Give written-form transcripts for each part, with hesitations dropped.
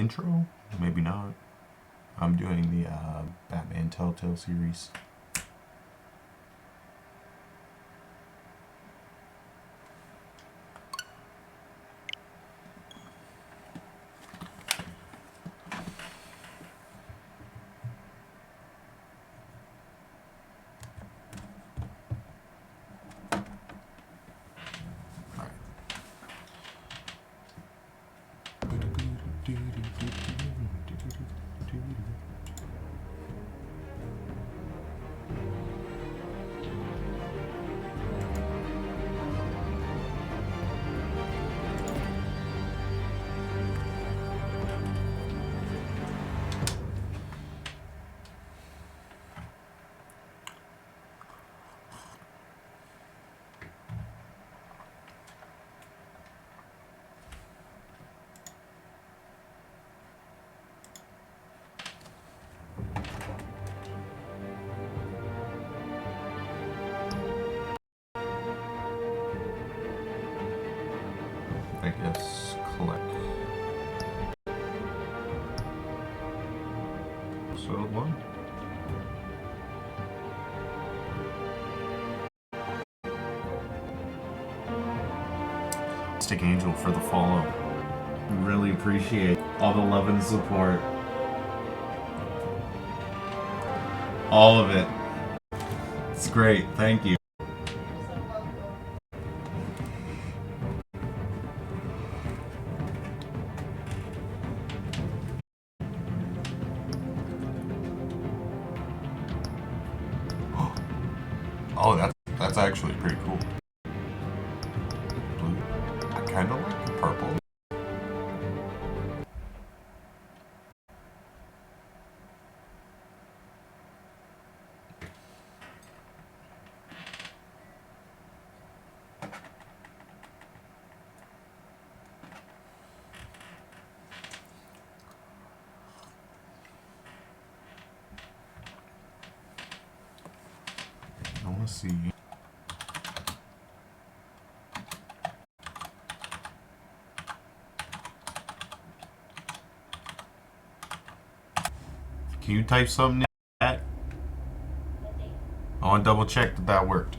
intro? Maybe not. I'm doing the Batman Telltale series. I guess collect. Episode 1. Stick Angel for the follow. Really appreciate all the love and support. All of it. It's great. Thank you. Oh, that's actually pretty cool. Blue. I kind of like the purple. I want to see. Can you type something in that? I want to double check that worked.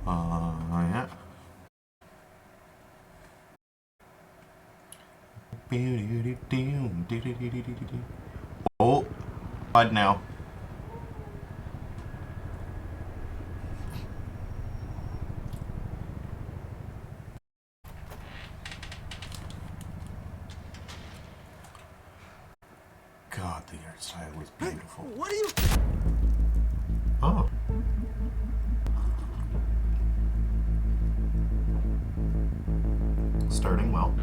Yeah. Oh, what now? God, the art style was beautiful. Hey, what are you? Oh. Starting well.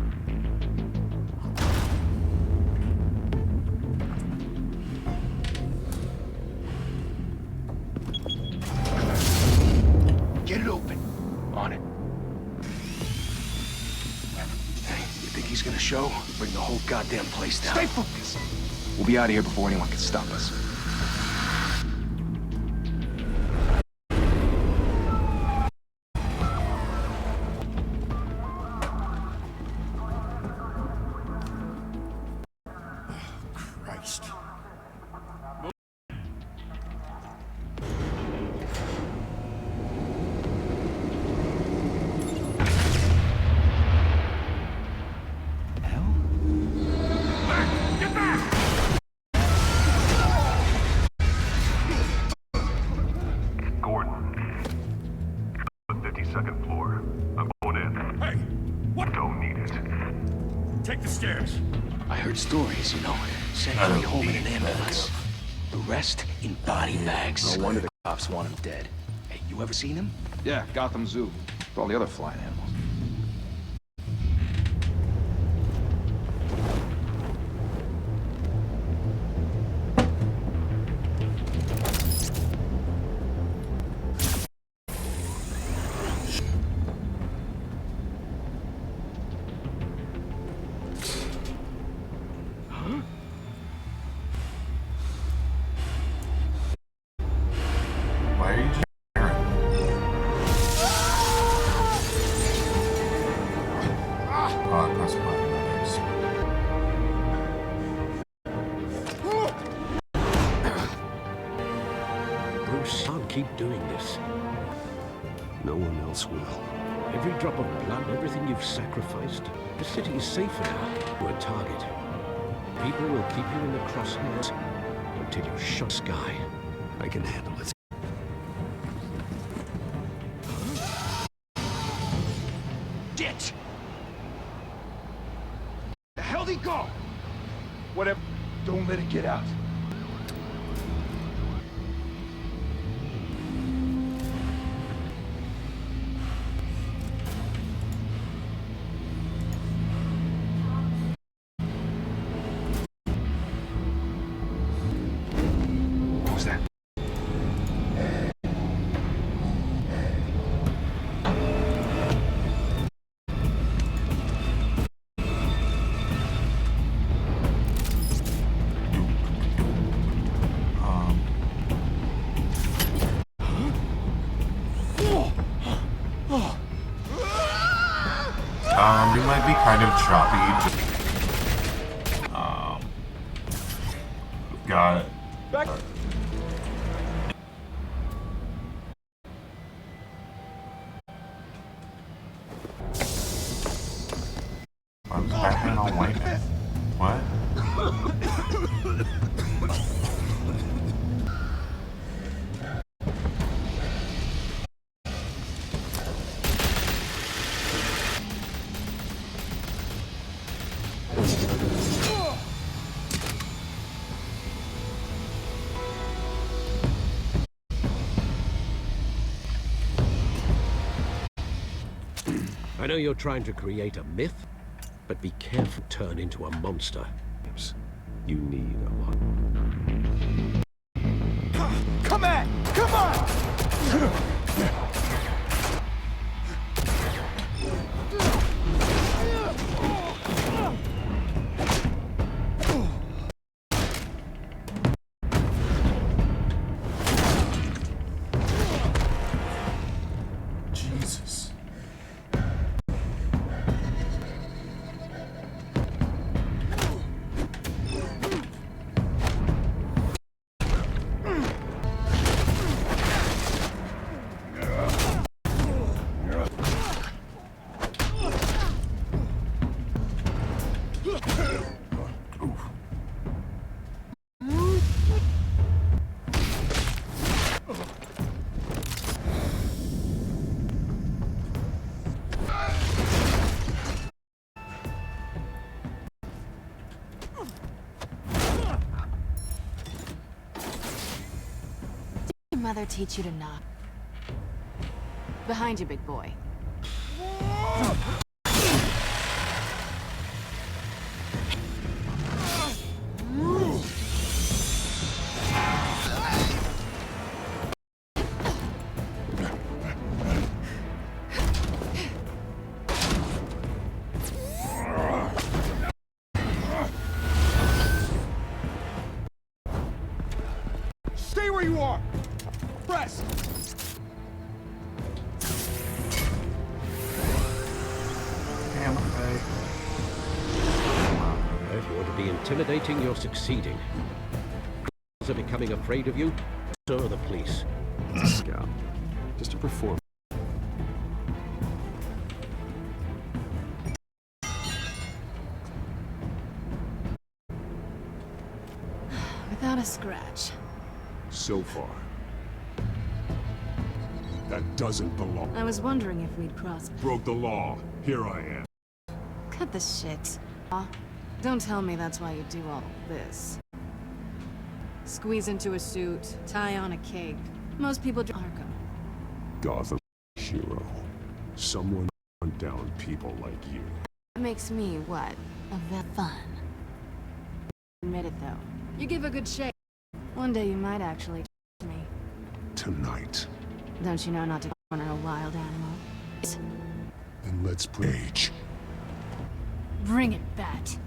Get it open. On it. Hey, you think he's gonna show? Bring the whole goddamn place down. Stay focused. We'll be out of here before anyone can stop us. Christ. Take the stairs. I heard stories, you know, sent Joey home in an ambulance. The rest in body bags. No wonder the cops want him dead. Hey, you ever seen him? Yeah, Gotham Zoo. With all the other flying animals. Why are you just Bruce, can't keep doing this. No one else will. Every drop of blood, everything you've sacrificed. The city is safer now. You're a target. People will keep you in the crosshairs until you shut sky. I can handle it. Ditch! The hell'd he go? Whatever. Don't let it get out. What was that? We might be kind of choppy. Got it. Back. I'm Batman on white man. What? I know you're trying to create a myth, but be careful to turn into a monster. You need a monster. Come on! Come on! Jesus. Your mother teach you to knock. Behind you, big boy. Stay where you are! Rest! Damn, okay. If you want to be intimidating, you're succeeding. Are becoming afraid of you, so are the police. It's a scout. Just to perform. Without a scratch. So far. That doesn't belong. I was wondering if we'd cross. Broke the law. Here I am. Cut the shit. Don't tell me that's why you do all this. Squeeze into a suit, tie on a cape. Most people do Arkham. Gotham hero. Someone hunt down people like you. It makes me, what? A vet fun. Admit it, though. You give a good shake. One day you might actually me. Tonight. Don't you know not to corner a wild animal? And let's rage. Bring it, Bat.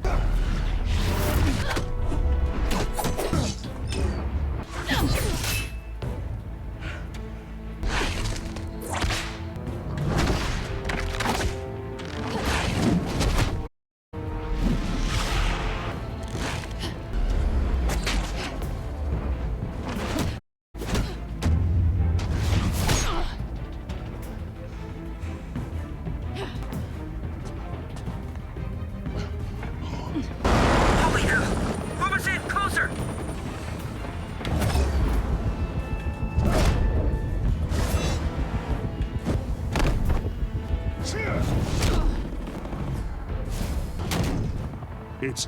It's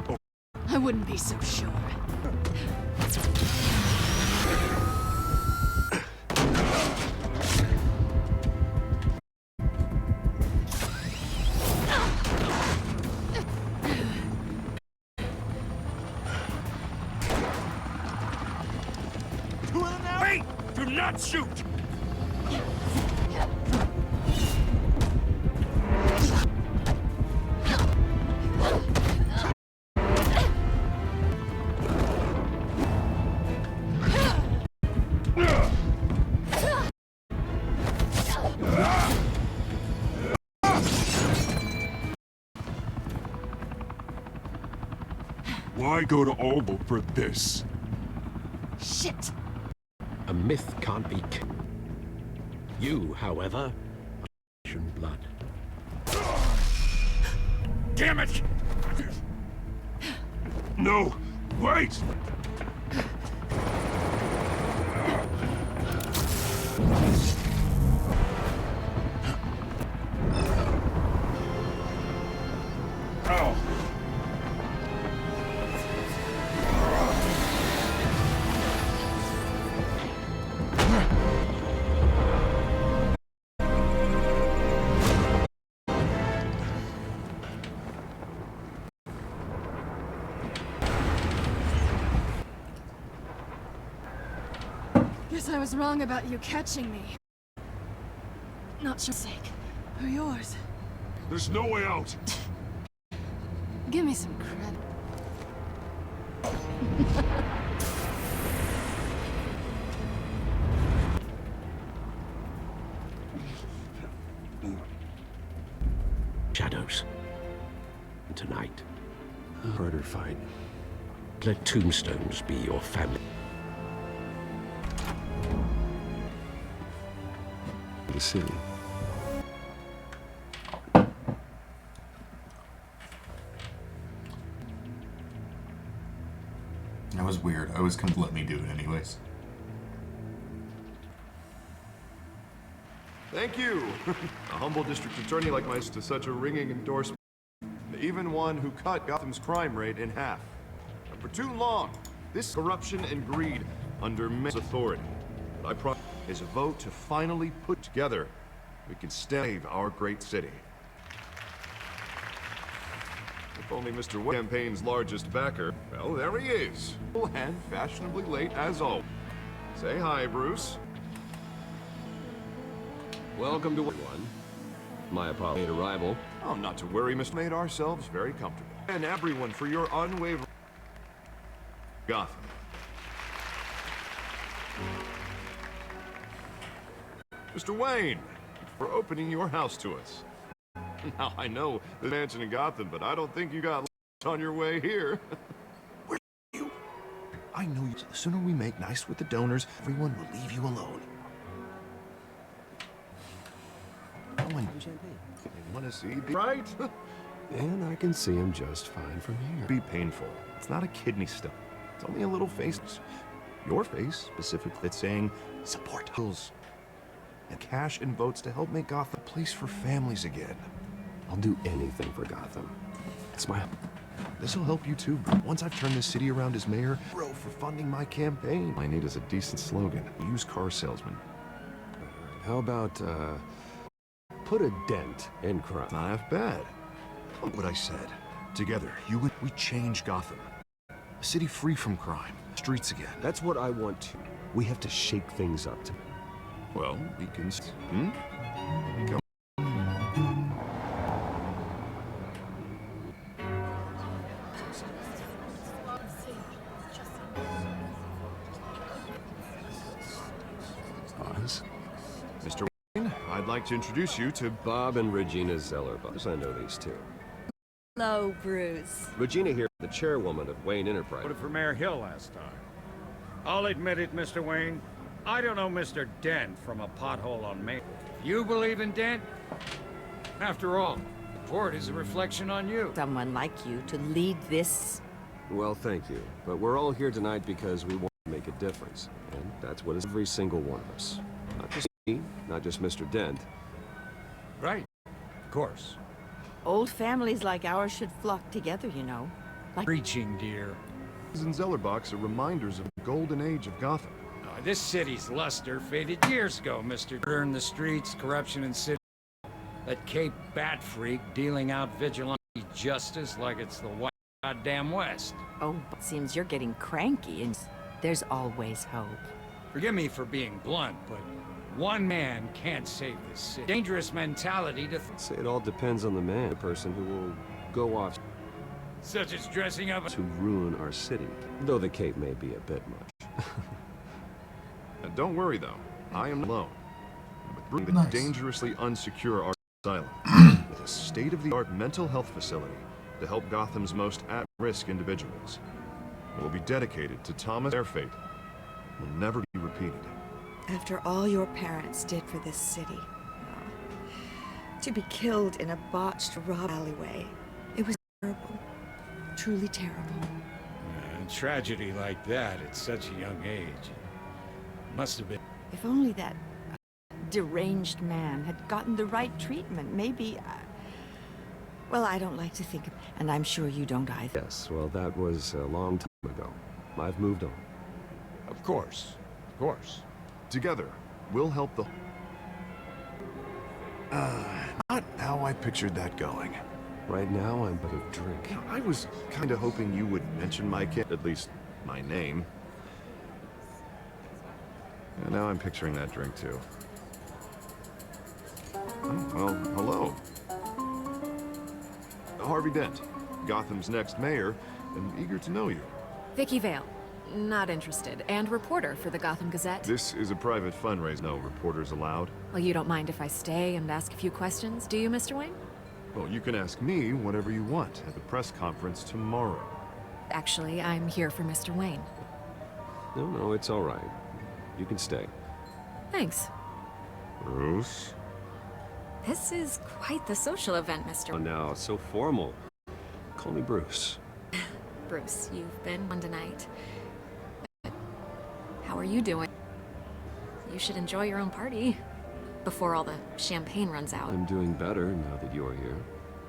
I wouldn't be so sure. Wait! Do not shoot! Why go to Olbo for this? Shit! A myth can't be killed. You, however, are flesh and blood. Damn it! No! Wait! Oh! Guess I was wrong about you catching me. Not your sake, or yours. There's no way out! Give me some credit. Shadows. And tonight, Harder fight. let tombstones be your family. The city. That was weird. I was gonna let me do it anyways. Thank you. A humble district attorney like myself to such a ringing endorsement. Even one who cut Gotham's crime rate in half. And for too long, this corruption and greed under men's authority. What I promise is a vote to finally put together. We can save our great city. If only Mr. Wayne, campaign's largest backer, well, there he is. And fashionably late as always. Say hi, Bruce. Welcome to everyone. My apology late arrival. Oh, not to worry, Mr. Made ourselves very comfortable. And everyone for your unwavering Gotham. Mr. Wayne, for opening your house to us. Now, I know the mansion in Gotham, but I don't think you got on your way here. Where are you? I know you. The sooner we make nice with the donors, everyone will leave you alone. Oh, and you want to see, right? And I can see him just fine from here. Be painful. It's not a kidney stone. It's only a little face. Your face, specifically, that's saying support Hills. And cash and votes to help make Gotham a place for families again. I'll do anything for Gotham. It's my... This'll help you too. Once I've turned this city around as mayor, bro, for funding my campaign. All I need is a decent slogan. Used car salesman. How about, put a dent in crime? Not half bad. What I said. Together, you and we change Gotham. A city free from crime. Streets again. That's what I want to. We have to shake things up. Well, we can... Come. Oz? Mr. Wayne, I'd like to introduce you to... Bob and Regina Zellerbach. I know these two. Hello, Bruce. Regina here, the chairwoman of Wayne Enterprise. Voted for Mayor Hill last time. I'll admit it, Mr. Wayne. I don't know Mr. Dent from a pothole on Main. You believe in Dent? After all, the port is a reflection on you. Someone like you to lead this. Well, thank you. But we're all here tonight because we want to make a difference. And that's what is every single one of us. Not just me, not just Mr. Dent. Right. Of course. Old families like ours should flock together, you know. Like Preaching, dear. And Zellerbachs are reminders of the golden age of Gotham. This city's luster faded years ago, Mr. Murder in the streets, corruption in city. That Cape Bat freak dealing out vigilante justice like it's the white goddamn West. oh, it seems you're getting cranky, and there's always hope. Forgive me for being blunt, but one man can't save this city. Dangerous mentality to Say it all depends on the man, the person who will go off such as dressing up. to ruin our city. Though the cape may be a bit much. And don't worry though, I am alone. But bring the Nice. dangerously unsecure art asylum with a state-of-the-art mental health facility to help Gotham's most at-risk individuals. It will be dedicated to Thomas. Their fate will never be repeated. After all your parents did for this city. To be killed in a botched rob alleyway. It was terrible. Truly terrible. A tragedy like that at such a young age. Must have been. If only that deranged man had gotten the right treatment, maybe. Well, I don't like to think of, and I'm sure you don't either. Yes, well, that was a long time ago. I've moved on. Of course. Of course. Together, we'll help the... not how I pictured that going. Right now, I'm but a drink. I was kinda hoping you would mention my kid, at least my name. And now I'm picturing that drink too. Oh, well, hello. Harvey Dent, Gotham's next mayor, and eager to know you. Vicky Vale. Not interested. And reporter for the Gotham Gazette. This is a private fundraiser. No reporters allowed. Well, you don't mind if I stay and ask a few questions, do you, Mr. Wayne? Well, you can ask me whatever you want at the press conference tomorrow. Actually, I'm here for Mr. Wayne. No, it's all right. You can stay. Thanks. Bruce? This is quite the social event, Mr. Oh, now, so formal. Call me Bruce. Bruce, you've been one tonight. But how are you doing? You should enjoy your own party before all the champagne runs out. I'm doing better now that you're here.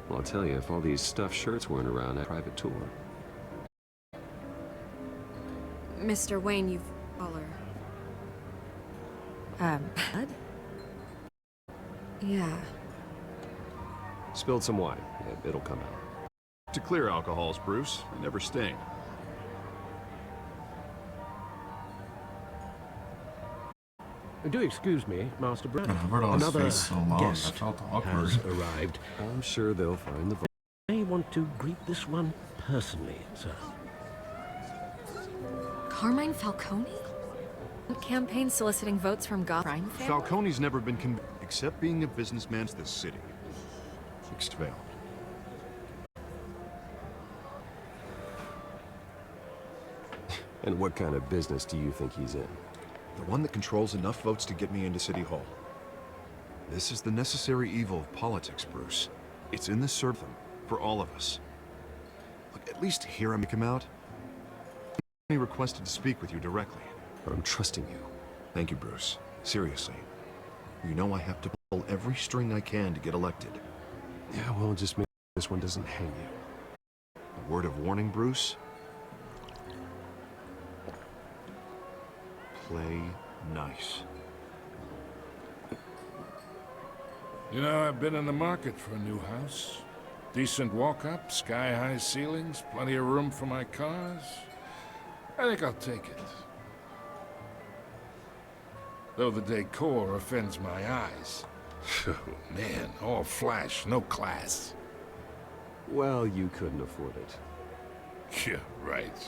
Well, I'll tell you, if all these stuffed shirts weren't around at a private tour. Mr. Wayne, you've all are... blood? Yeah. Spilled some wine. It'll come out. To clear alcohols, Bruce. Never stain. Do excuse me, Master Brown. I've heard all his Another face so long, I guest felt awkward. has arrived. I'm sure they'll find the... I want to greet this one personally, sir. Carmine Falcone? Campaign soliciting votes from Gotham. Falcone's never been except being a businessman to this city. Fixed veil. And what kind of business do you think he's in? The one that controls enough votes to get me into City Hall. This is the necessary evil of politics, Bruce. It's in the service for all of us. Look, at least hear him come out. He requested to speak with you directly. But I'm trusting you. Thank you, Bruce. Seriously. You know I have to pull every string I can to get elected. Yeah, well, just make sure this one doesn't hang you. A word of warning, Bruce? Play nice. You know, I've been in the market for a new house. Decent walk-up, sky-high ceilings, plenty of room for my cars. I think I'll take it. Though the decor offends my eyes. Oh, man, all flash, no class. Well, you couldn't afford it. Yeah, right.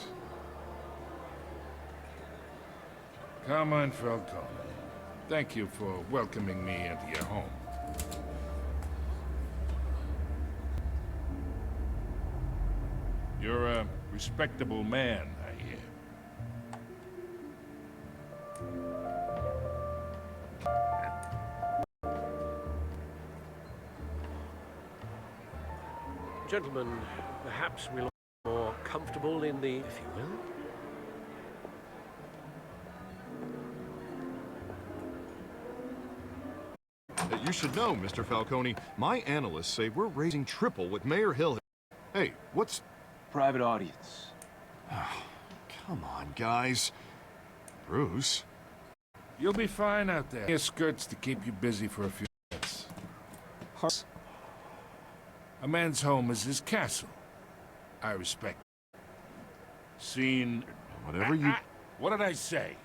Carmine Falcone, thank you for welcoming me into your home. You're a respectable man, I hear. Gentlemen, perhaps we'll be more comfortable in the, if you will. You should know, Mr. Falcone, my analysts say we're raising triple what Mayor Hill... Hey, what's Private audience. Come on, guys. Bruce? You'll be fine out there. Your skirts to keep you busy for a few minutes. A man's home is his castle. I respect it. Seen... Whatever you... What did I say?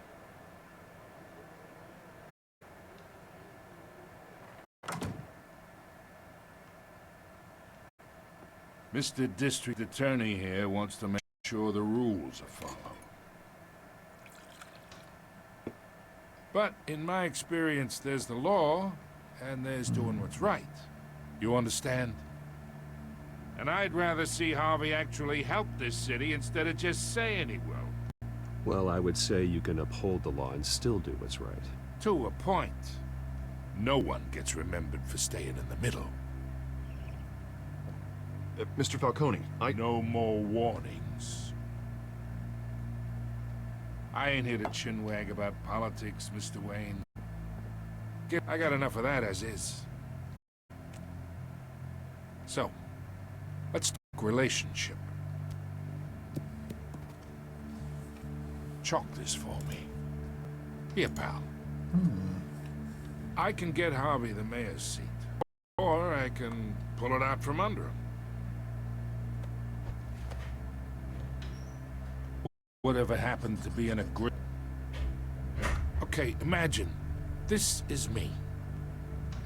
Mr. District Attorney here wants to make sure the rules are followed. But in my experience, there's the law, and there's doing what's right. You understand? And I'd rather see Harvey actually help this city instead of just saying he will. Well, I would say you can uphold the law and still do what's right. To a point. No one gets remembered for staying in the middle. Mr. Falcone, No more warnings. I ain't here to chinwag about politics, Mr. Wayne. I got enough of that as is. So, let's talk relationship. Chalk this for me. Here, pal. I can get Harvey the mayor's seat. Or I can pull it out from under him. Whatever happened to being a great... Okay, imagine. This is me.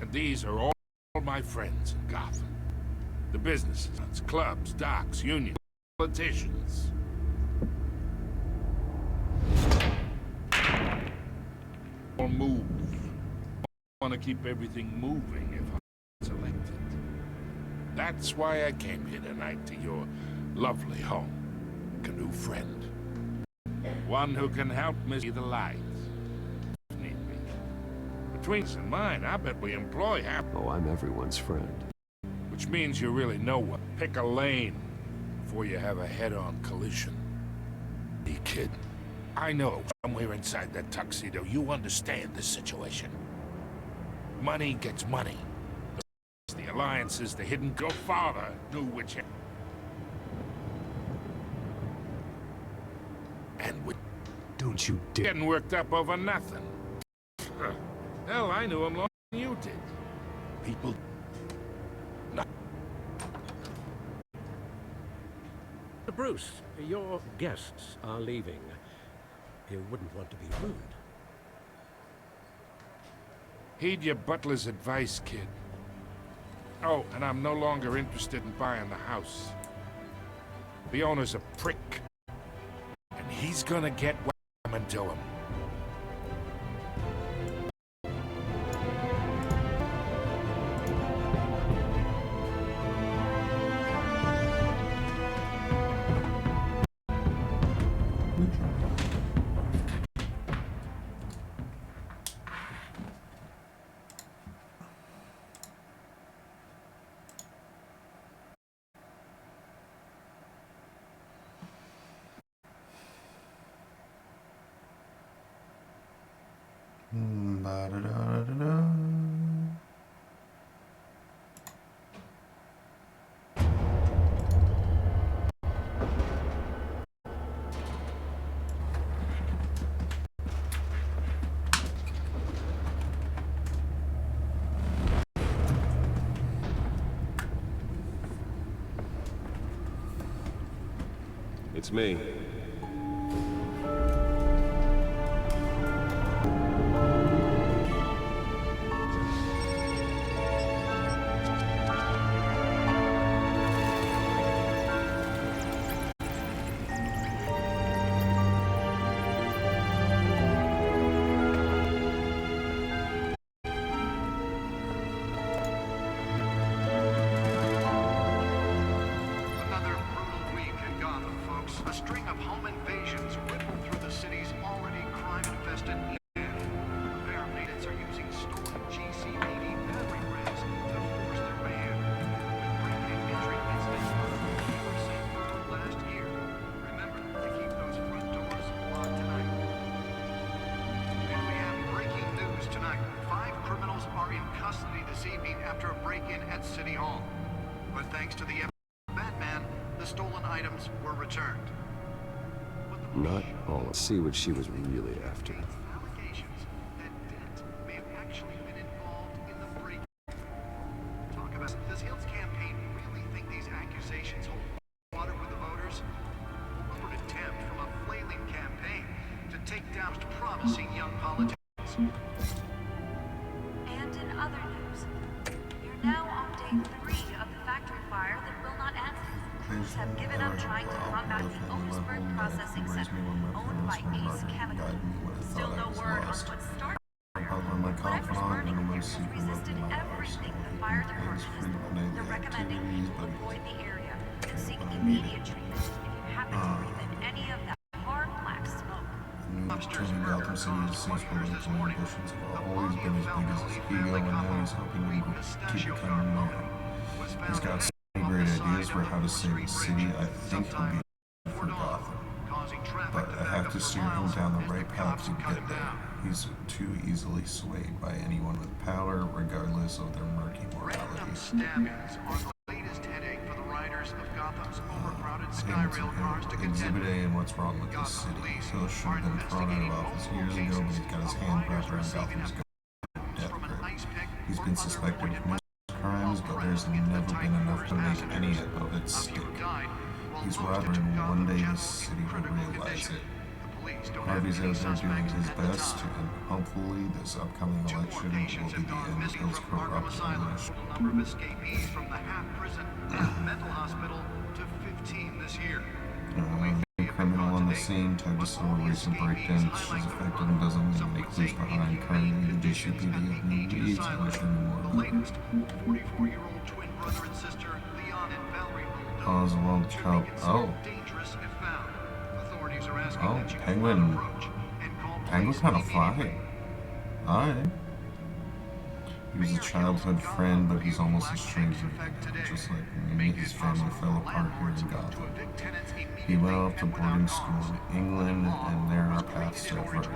And these are all my friends in Gotham. The businesses, clubs, docks, unions, politicians. Or move. I want to keep everything moving if I'm elected. That's why I came here tonight to your lovely home. A new friend. One who can help me see the light. Need me. Between us and mine, I bet we employ half. Oh, I'm everyone's friend. Which means you really know what. Pick a lane before you have a head-on collision. Hey, kid. I know somewhere inside that tuxedo you understand this situation. Money gets money. The alliances, the hidden go father knew which. And we Don't you dare. getting worked up over nothing. Hell, I knew him longer than you did. People. No. Bruce, your guests are leaving. You wouldn't want to be rude. Heed your butler's advice, kid. Oh, and I'm no longer interested in buying the house. The owner's a prick. And he's gonna get what I'm coming to him. Ba-da-da-da-da. It's me. Another brutal week in Gotham, folks. A string of home invasions rippled through the city's already crime-infested end. Repair agents are using stolen GCPD battering rams to force their ban. Breaking and entry incidents on the New York St. Borough last year. Remember to keep those front doors locked tonight. And we have breaking news tonight. 5 criminals are in custody this evening after a break-in at City Hall. But thanks to the Batman, the stolen stolen items were returned. Not all. Let's see what she was really after. Allegations that Dent may have actually been involved in the break. Talk about, does Hill's campaign really think these accusations hold water with the voters? Or an attempt from a flailing campaign to take down promising young politicians? And in other news, you're now on day 3 of the factory fire that will not end. Crews have given up trying to combat the Otisburg processing center, owned by Ace Chemical. Still no word on what started. Whatever's burning here has resisted everything the fire department has told. They're recommending people avoid the area and seek immediate treatment if you happen to breathe in any of that hard black smoke. Turning Gotham City to safe political ambitions have always been as big as his ego, and now he's hoping to keep becoming mayor. He's got so many great ideas for how to save the city. I think he'll be for Gotham. But I have to steer him down the right path to get there. He's too easily swayed by anyone with power, regardless of their murky morality. Stabbings are the latest headache for the riders of Gotham's overcrowded Skyrail cars to contend Exhibit A and what's wrong with this city. Hill should have been thrown out of office years ago, but he's got his hand wrapped around Gotham's death grip. He's been suspected of numerous crimes, but there's never been enough to make any of it stick. He's robbed, and one day the city will realize it. Harvey's out there doing his best, and hopefully this upcoming election will be the end of his corrupt leadership. Number of escapees from the half-prison, half-mental hospital to 15 this year. A criminal on the scene tied to several recent break-ins. She's effective and doesn't leave any clues behind. Currently, the GCPD of New Leeds. I wish I knew more The about her. latest, 44-year-old twin brother and sister, Leon and Valerie Oh, there's a long count. Oh. dangerous if found. Authorities are asking Oh, that you Penguin. approach and call Penguin's kind of flying. Alright. He was a childhood friend, but he's almost a stranger now. Just like me, his family fell apart here in Gotham. He went off to boarding school in England, and there our paths diverged.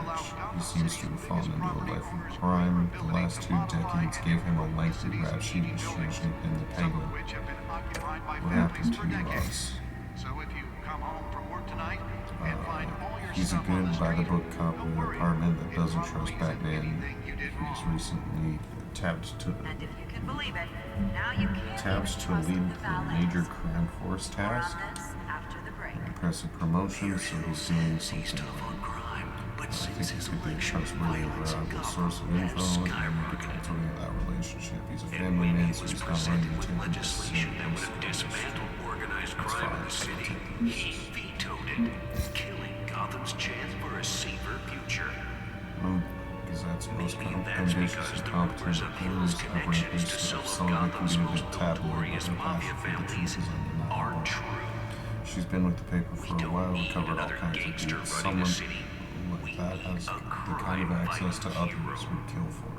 He seems to have fallen into a life of crime. The last 2 decades gave him a lengthy rap sheet association in the Penguin. What happened to you, boss? So if you come home from work tonight and find all your He's a stuff on good the by the street, book cop in an apartment that doesn't trust Batman. He's recently tapped to And if you can believe it, now you can't taps even to trust lead the the valets. major crime force More task. on this after the break. Impressive promotion, so he's doing something right. I think he could be a trustworthy and reliable source of info, and we could cultivate that relationship. He's a family man, so he's not ready to take this seriously. Organized That's crime in fine. the city. He vetoed it, killing Gotham's chance for a safer future. Because that's most ambitious and competent employees ever increased stuff. Some of it can be a bit tabloid, but her passion for the truth is undeniable. She's been with the paper for a while and covered all kinds of deals. Someone like that has the kind of access to others would kill for.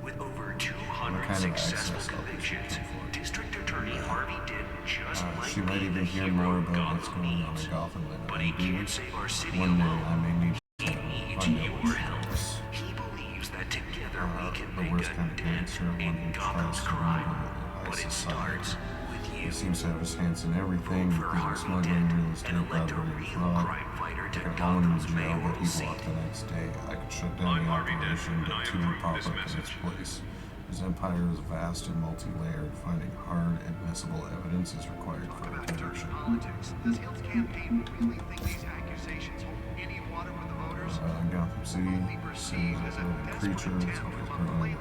With over What 200 kind of successful access others would convictions, kill for. District Attorney Harvey did just like She might being even the hear hero more about what's Gotham going on needs. in Gotham than But I he do. can't save our city One day alone. I may need to He needs find out your what she help. does. He believes that together we can The make worst a kind of dent gangster, one in who Gotham's tries to crime. rule the But high it society. starts with you. He seems to have his hands in everything, For including Harvey smuggling, Dent, real and estate, elect a robbery, and real fraud. crime fighter to Like a home in Gotham's jail, but mayoral he's seat. off the next day. I could shut down the operation, but 2 would pop up in its place. His empire is vast and multi-layered. Finding hard, admissible evidence is required for a conviction. politics. Does Hill's campaign really think these accusations hold any water with the voters? Gotham City sees as a living creature, it's always growing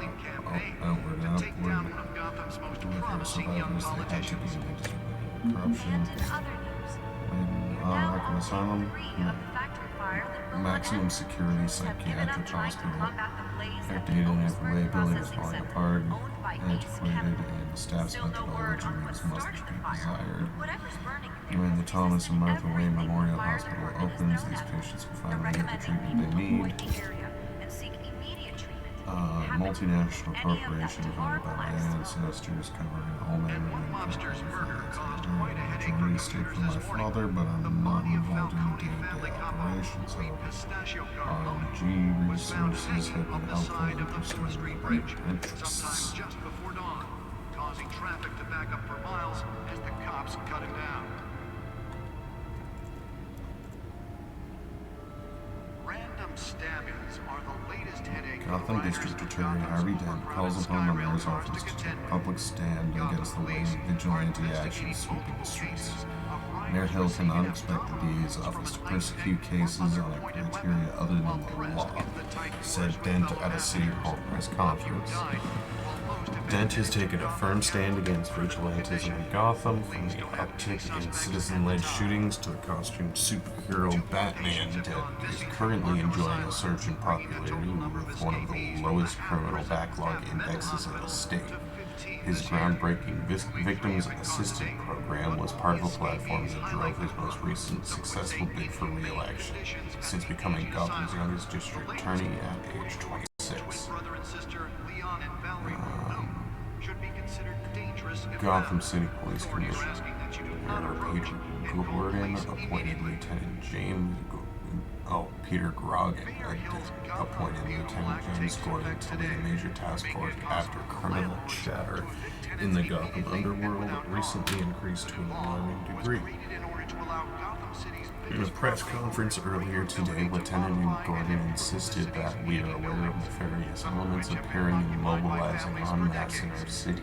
outward and Take down upward. one of Gotham's most Looking for promising young survivors, they have to politicians. be in corruption. And in other news, In now Arkham on Asylum, day 3 of the factory fire that will not maximum end. security Crews have given up psychiatric trying to hospital. combat the blaze at the Outdated and Otisburg overlaid building is processing falling center, apart, owned by Ace antiquated, Chemical. and the staff's Still no word methodology on what leaves much started to the be fire. desired. Whatever's burning there When has the Thomas and resisted Martha Wayne everything Memorial the fire Hospital department has opens, thrown these at them. patients will They're finally get the recommending treatment people they need. avoid the area and seek immediate treatment. Multinational corporation founded by my ancestors covering all manner of Mobster's murder caused income. quite a headache I for originally stayed from my commuters this morning. father, but The I'm not body of involved in the Falcone family day-to-day combo, operations. Louis However, Pistachio Carbone, RNG was found resources hanging have on been the helpful side in of the pursuing Street my Bridge, interests. sometime just before dawn, causing traffic to back up for miles as the cops cut him down. stabbings are the latest headache. Gotham District Attorney Harvey Dent calls upon the mayor's office to take a public stand against the wave of vigilante action sweeping the streets. Mayor Hill cannot expect the DA's office to prosecute cases on a criteria other than the law, said Dent at a City Hall press conference. Dent has taken a firm stand against vigilantism in Gotham, from the uptick in citizen-led shootings to the costumed superhero Batman. Dent is currently enjoying a surge in popularity with one of the lowest criminal backlog indexes in the state. His groundbreaking Victims Assistance Program was part of a platform that drove his most recent successful bid for re-election, since becoming Gotham's youngest district attorney at age 26. Gotham City Police Commissioner Peter Gordon appointed Lieutenant James Peter Grogan appointed Lieutenant James Gordon to lead a major task force after criminal chatter in the Gotham underworld recently increased to an alarming degree. In a press conference earlier today, Lieutenant Gordon insisted that we are aware of nefarious elements appearing and mobilizing en masse in our city.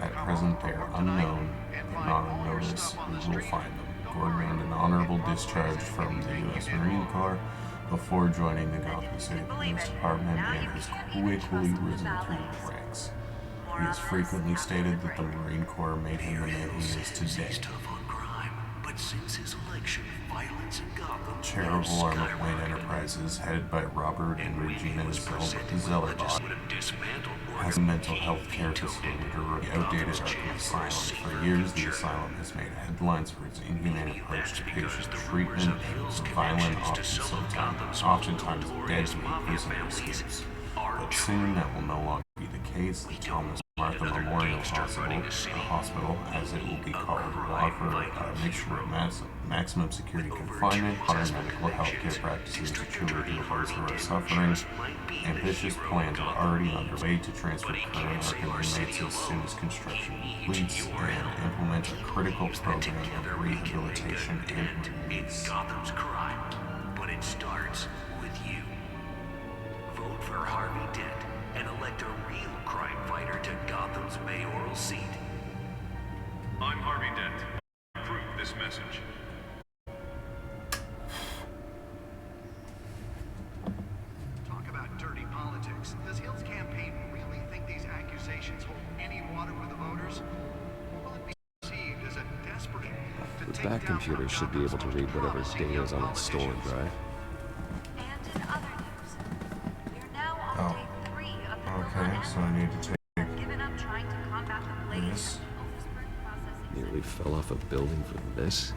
At present, they are unknown, but not on notice. We will find them. Gordon earned an honorable discharge from the U.S. Marine Corps before joining the Gotham City Police Department and has quickly risen through the ranks. He has frequently stated that the Marine Corps made him the man he is today. But since his election, violence in Gotham... Charitable arm of Wayne Enterprises, headed by Robert and Regina Zellerbach, has a mental health care facility to the outdated Arkham Asylum. For years, the asylum has made headlines for its inhumane approach to patient treatment and its violent, oftentimes deadly prisoner escapes. But soon that will no longer be the case. The Thomas Martha Memorial Hospital, as it will be called, will offer a mixture of maximum security confinement, modern medical health care practices to truly heal those who are suffering. Ambitious plans are already underway to transfer current Arkham inmates as soon as construction completes and implement a critical program of rehabilitation and release. Gotham's crime, but it starts with you. Vote for Harvey Dent and elect a real crime fighter to Gotham's mayoral seat. I'm Harvey Dent. I approve this message. Talk about dirty politics. Does Hill's campaign really think these accusations hold any water with the voters? Will it be perceived as a desperate to The back computer should be able to read whatever data is on that storage drive. Okay, so I need to take this. Nearly fell off a building for this.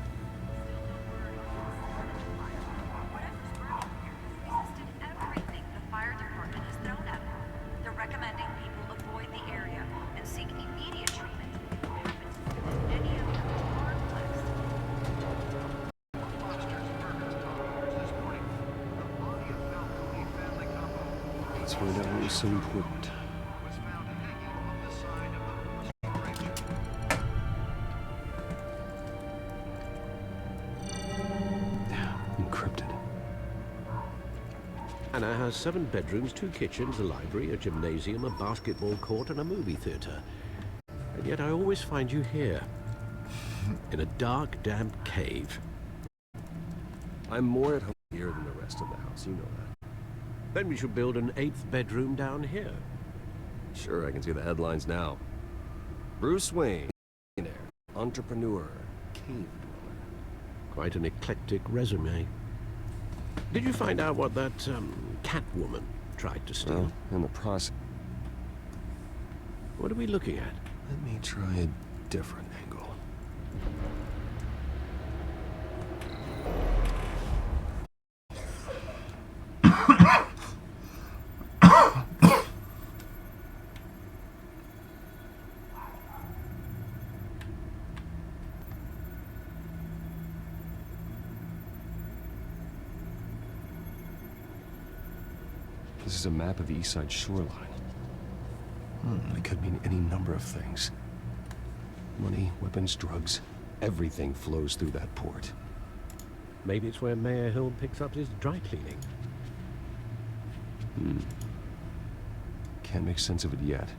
Everything the fire department has thrown at them. They're recommending people avoid the area and seek immediate treatment if it happens to any of them harmless. Let's find out what was so important. Encrypted. Anna has 7 bedrooms, 2 kitchens, a library, a gymnasium, a basketball court, and a movie theater. And yet I always find you here, in a dark, damp cave. I'm more at home here than the rest of the house, you know that. Then we should build an 8th bedroom down here. Sure, I can see the headlines now. Bruce Wayne, millionaire, entrepreneur, cave dweller. Quite an eclectic resume. Did you find out what that, Catwoman tried to steal? Well, in the process. What are we looking at? Let me try a different angle. This is a map of the East Side shoreline. It could mean any number of things. Money, weapons, drugs, everything flows through that port. Maybe it's where Mayor Hill picks up his dry cleaning. Can't make sense of it yet.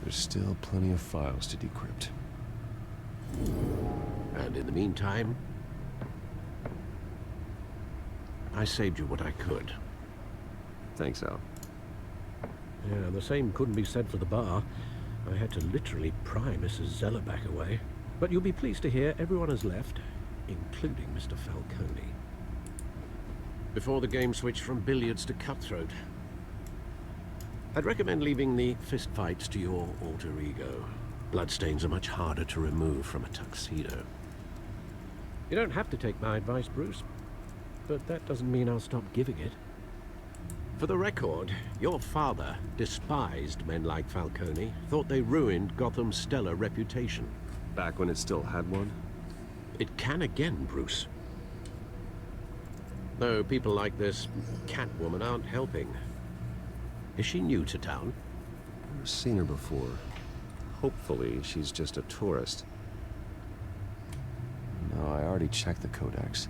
There's still plenty of files to decrypt. And in the meantime, I saved you what I could. Thanks, Al. Yeah, the same couldn't be said for the bar. I had to literally pry Mrs. Zellerback away. But you'll be pleased to hear everyone has left, including Mr. Falcone. Before the game switched from billiards to cutthroat. I'd recommend leaving the fistfights to your alter ego. Bloodstains are much harder to remove from a tuxedo. You don't have to take my advice, Bruce, but that doesn't mean I'll stop giving it. For the record, your father despised men like Falcone, thought they ruined Gotham's stellar reputation. Back when it still had one? It can again, Bruce. Though people like this Catwoman aren't helping. Is she new to town? I've seen her before. Hopefully, she's just a tourist. No, I already checked the codex.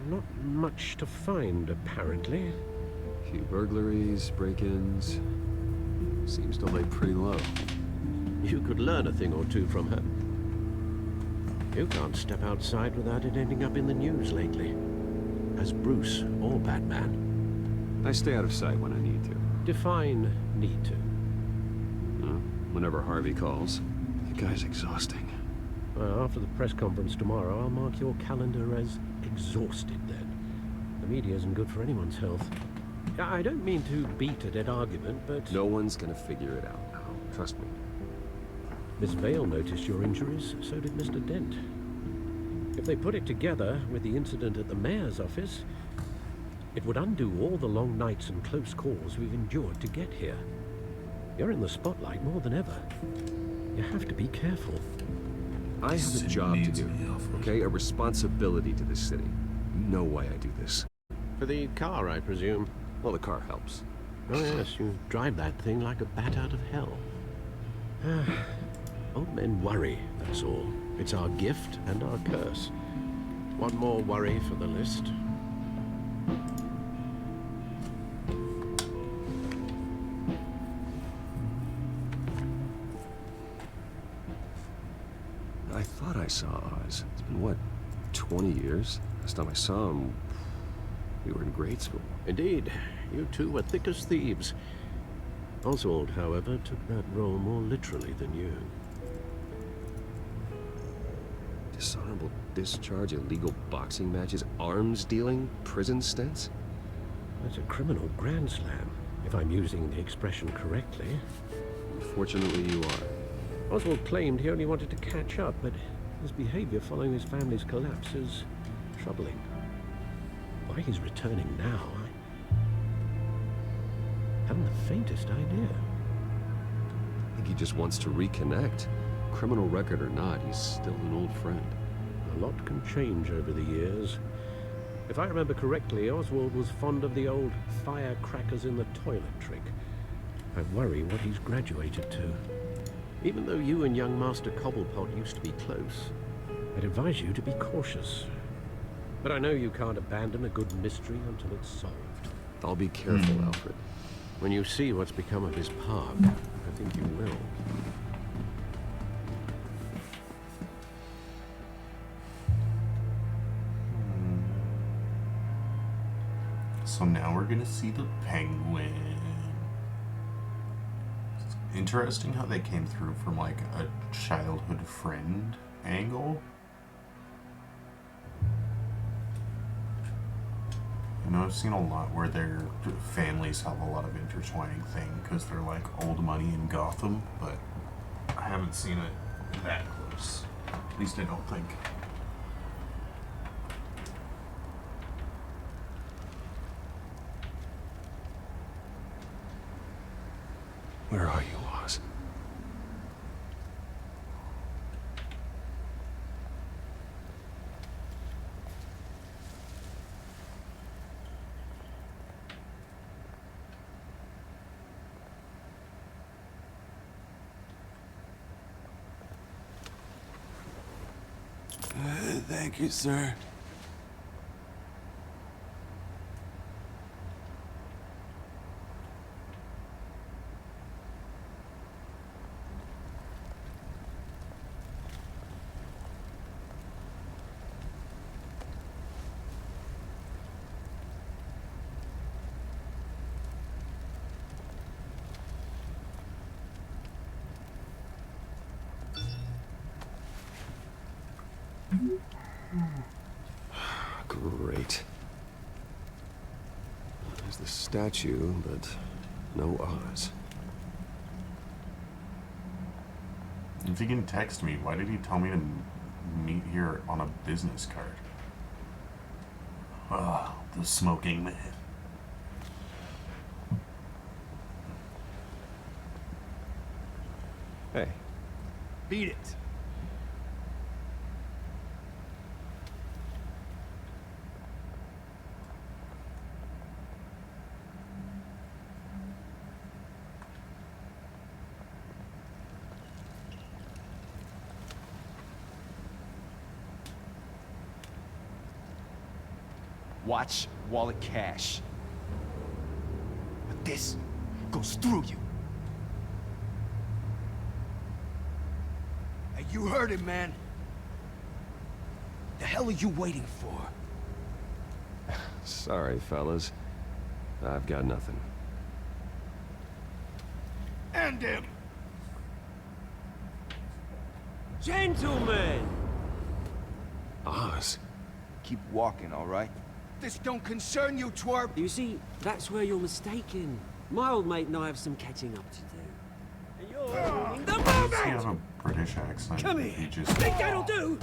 Not much to find, apparently. Few burglaries, break-ins. Seems to lay pretty low. You could learn a thing or two from her. You can't step outside without it ending up in the news lately. As Bruce or Batman. I stay out of sight when I need to. Define need to. Whenever Harvey calls. The guy's exhausting. Well, after the press conference tomorrow, I'll mark your calendar as exhausted then. The media isn't good for anyone's health. I don't mean to beat a dead argument, but... No one's gonna figure it out now. Trust me. Miss Vale noticed your injuries, so did Mr. Dent. If they put it together with the incident at the mayor's office, it would undo all the long nights and close calls we've endured to get here. You're in the spotlight more than ever. You have to be careful. I have a job to do, okay? A responsibility to this city. You know why I do this. For the car, I presume. Well, the car helps. Oh yes, you drive that thing like a bat out of hell. Old men worry, that's all. It's our gift and our curse. One more worry for the list. I thought I saw Oz. It's been, what, 20 years? Last time I saw him, we were in grade school. Indeed. You two were thick as thieves. Oswald, however, took that role more literally than you. Dishonorable discharge, illegal boxing matches, arms dealing, prison stints? That's a criminal grand slam, if I'm using the expression correctly. Unfortunately, you are. Oswald claimed he only wanted to catch up, but his behavior following his family's collapse is troubling. Why he's returning now, I haven't the faintest idea. I think he just wants to reconnect. Criminal record or not, he's still an old friend. A lot can change over the years. If I remember correctly, Oswald was fond of the old firecrackers in the toilet trick. I worry what he's graduated to. Even though you and young Master Cobblepot used to be close, I'd advise you to be cautious. But I know you can't abandon a good mystery until it's solved. I'll be careful, Alfred. When you see what's become of his park, I think you will. So now we're gonna see the Penguin. It's interesting how they came through from like a childhood friend angle. You know, I've seen a lot where their families have a lot of intertwining thing because they're like old money in Gotham, but I haven't seen it that close. At least I don't think. Where are you, Oz? Thank you, sir. Great. There's the statue, but no Oz. If he can text me, why did he tell me to meet here on a business card? Ah, the smoking man. Hey. Beat it. Watch wallet cash. But this goes through you. Hey, you heard him, man. The hell are you waiting for? Sorry, fellas. I've got nothing. End him! Gentlemen! Oz? Keep walking, all right? This don't concern you, twerp! You see, that's where you're mistaken. My old mate and I have some catching up to do. And you're ruining the Does he have moment! a British accent? Come He here! just... Think that'll do?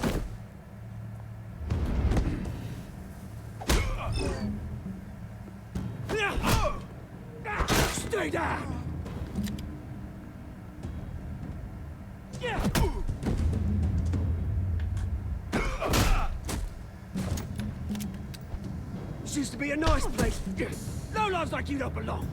Stay down! This used to be a nice place. No lives like you don't belong.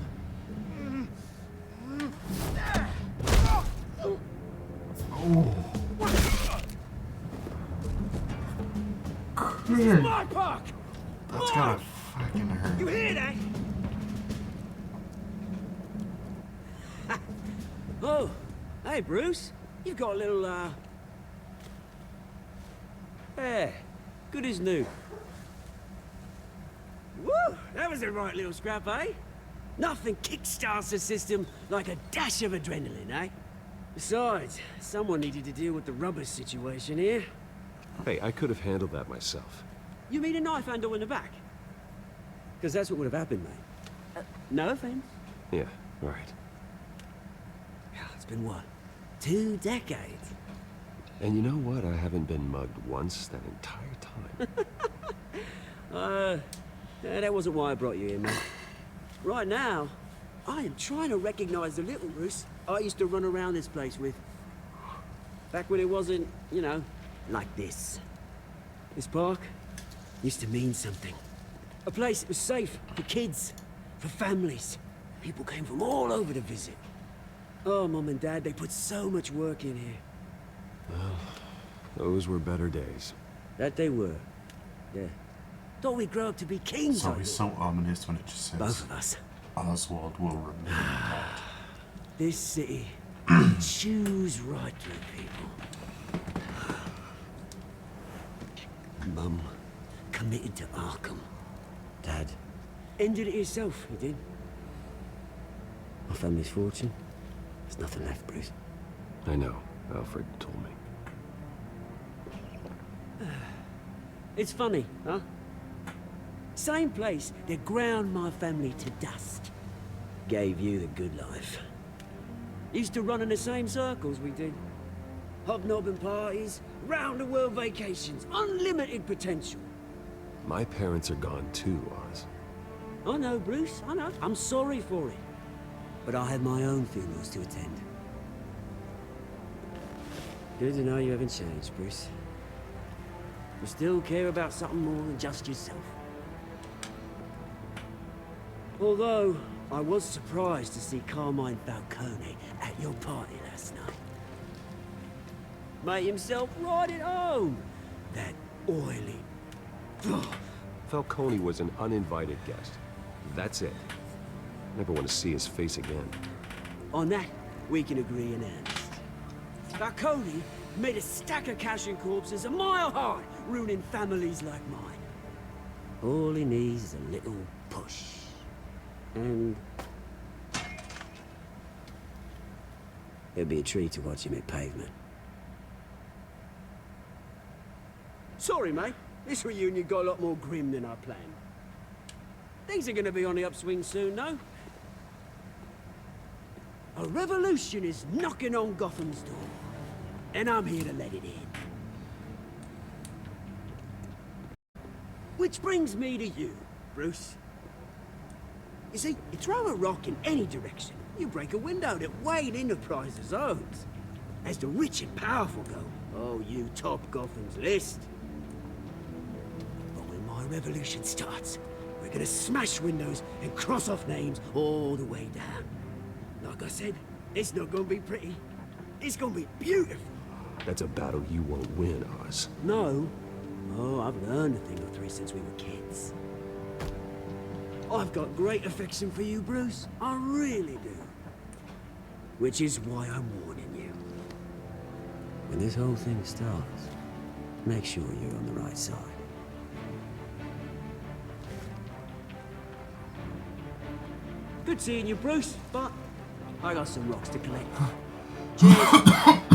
This is my park! That's gotta fucking hurt. You hear that? Oh, hey Bruce. You've got a little, Yeah, good as new. Woo! That was a right little scrap, eh? Nothing kickstarts the system like a dash of adrenaline, eh? Besides, someone needed to deal with the rubber situation here. Hey, I could have handled that myself. You mean a knife handle in the back? Because that's what would have happened, mate. No offense. Yeah, right. It's been what? 2 decades? And you know what? I haven't been mugged once that entire time. That wasn't why I brought you here, man. Right now, I am trying to recognize the little Bruce I used to run around this place with. Back when it wasn't, you know, like this. This park used to mean something. A place that was safe for kids, for families. People came from all over to visit. Oh, Mom and Dad, they put so much work in here. Well, those were better days. That they were. Yeah. Thought we'd grow up to be kings. It's always so ominous when it just says both of us. Oswald will remain intact. This city chews right through people. Mum committed to Arkham. Dad ended it himself, he did. My family's fortune. There's nothing left, Bruce. I know. Alfred told me. It's funny, huh? Same place that ground my family to dust. Gave you the good life. Used to run in the same circles we did. Hobnobbing parties, round-the-world vacations, unlimited potential. My parents are gone too, Oz. I know, Bruce, I know. I'm sorry for it. But I have my own funerals to attend. Good to know you haven't changed, Bruce. You still care about something more than just yourself. Although, I was surprised to see Carmine Falcone at your party last night. Made himself right at home. That oily... Falcone was an uninvited guest. That's it. Never want to see his face again. On that, we can agree in earnest. Falcone made a stack of cash and corpses a mile high, ruining families like mine. All he needs is a little push. And... it'll be a treat to watch him hit pavement. Sorry, mate. This reunion got a lot more grim than I planned. Things are gonna be on the upswing soon, though. A revolution is knocking on Gotham's door. And I'm here to let it in. Which brings me to you, Bruce. You see, you throw a rock in any direction, you break a window that Wayne Enterprises owns. As the rich and powerful go, oh, you top Gotham's list. But when my revolution starts, we're gonna smash windows and cross off names all the way down. Like I said, it's not gonna be pretty. It's gonna be beautiful. That's a battle you won't win, Oz. No. Oh, I've learned a thing or three since we were kids. I've got great affection for you, Bruce. I really do. Which is why I'm warning you. When this whole thing starts, make sure you're on the right side. Good seeing you, Bruce, but I got some rocks to collect. Cheers.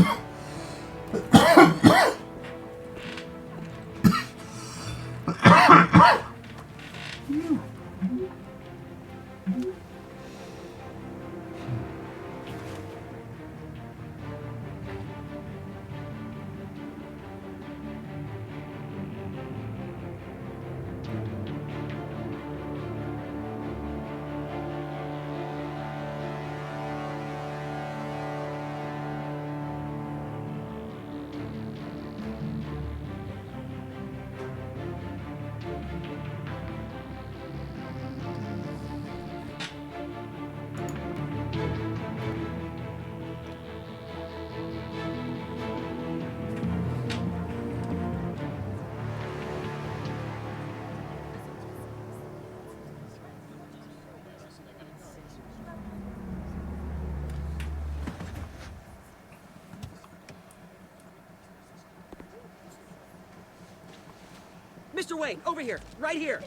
Mr. Wayne, over here, right here.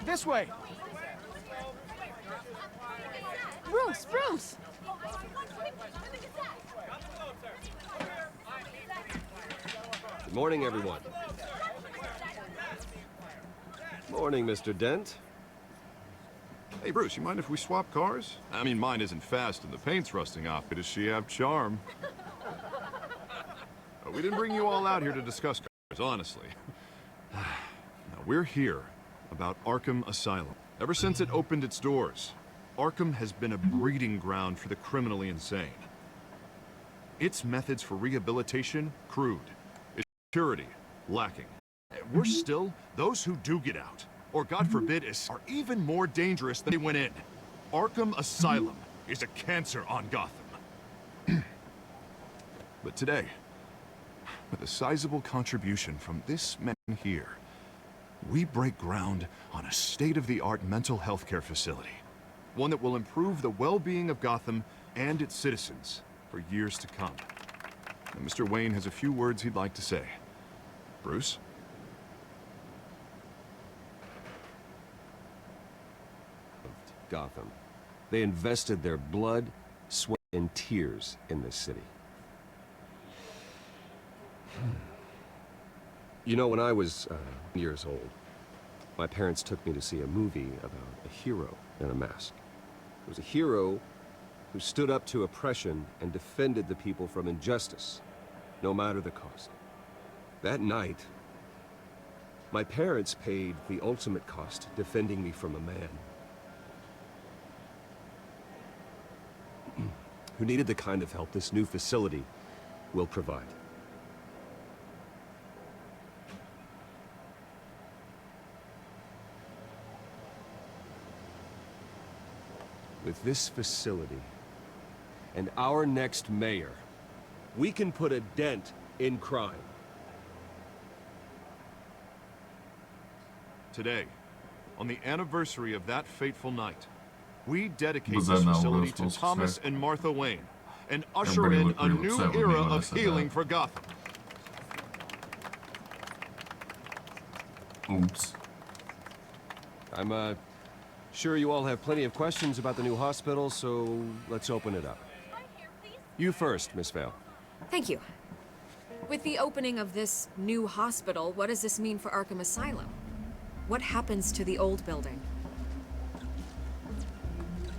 This way. Bruce, Bruce! Good morning, everyone. Morning, Mr. Dent. Hey, Bruce, you mind if we swap cars? I mean, mine isn't fast and the paint's rusting off, but does she have charm? We didn't bring you all out here to discuss cars, honestly. Now, we're here about Arkham Asylum. Ever since it opened its doors, Arkham has been a breeding ground for the criminally insane. Its methods for rehabilitation, crude. Its security, lacking. Worse still, those who do get out, or God forbid, are even more dangerous than they went in. Arkham Asylum is a cancer on Gotham. But today, with a sizable contribution from this man here, we break ground on a state-of-the-art mental health care facility. One that will improve the well-being of Gotham and its citizens for years to come. And Mr. Wayne has a few words he'd like to say. Bruce? Gotham. They invested their blood, sweat, and tears in this city. You know, when I was years old, my parents took me to see a movie about a hero in a mask. It was a hero who stood up to oppression and defended the people from injustice, no matter the cost. That night, my parents paid the ultimate cost defending me from a man who needed the kind of help this new facility will provide. With this facility and our next mayor, we can put a dent in crime. Today, on the anniversary of that fateful night, we dedicate Was this that not what I was facility to supposed to Thomas say? and Martha Wayne and usher Everybody in looked a real new upset with me era when I of said healing that. for Gotham. Oops. I'm sure you all have plenty of questions about the new hospital, so let's open it up. You first, Miss Vale. Thank you. With the opening of this new hospital, what does this mean for Arkham Asylum? What happens to the old building?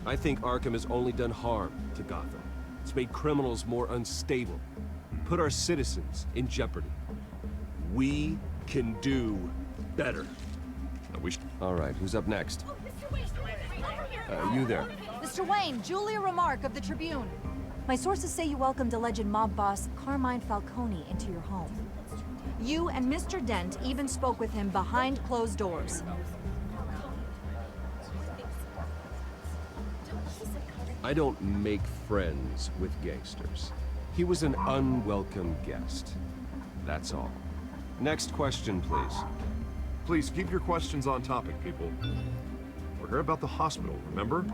I think Arkham has only done harm to Gotham. It's made criminals more unstable, put our citizens in jeopardy. We can do better. All right, who's up next? You there. Mr. Wayne, Julia Remark of the Tribune. My sources say you welcomed alleged mob boss Carmine Falcone into your home. You and Mr. Dent even spoke with him behind closed doors. I don't make friends with gangsters. He was an unwelcome guest. That's all. Next question, please. Please keep your questions on topic, people. We're here about the hospital, remember?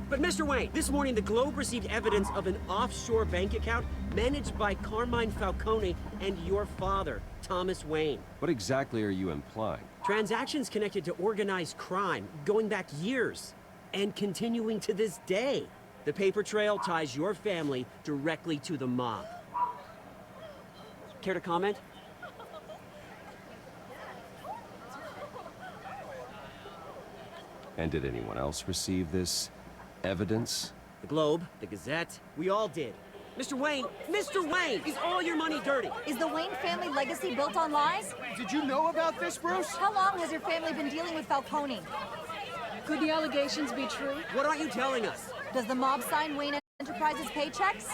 But Mr. Wayne, this morning the Globe received evidence of an offshore bank account managed by Carmine Falcone and your father, Thomas Wayne. What exactly are you implying? Transactions connected to organized crime, going back years, and continuing to this day. The paper trail ties your family directly to the mob. Care to comment? And did anyone else receive this evidence? The Globe, the Gazette, we all did. Mr. Wayne, is all your money dirty? Is the Wayne family legacy built on lies? Did you know about this, Bruce? How long has your family been dealing with Falcone? Could the allegations be true? What aren't you telling us? Does the mob sign Wayne Enterprises paychecks?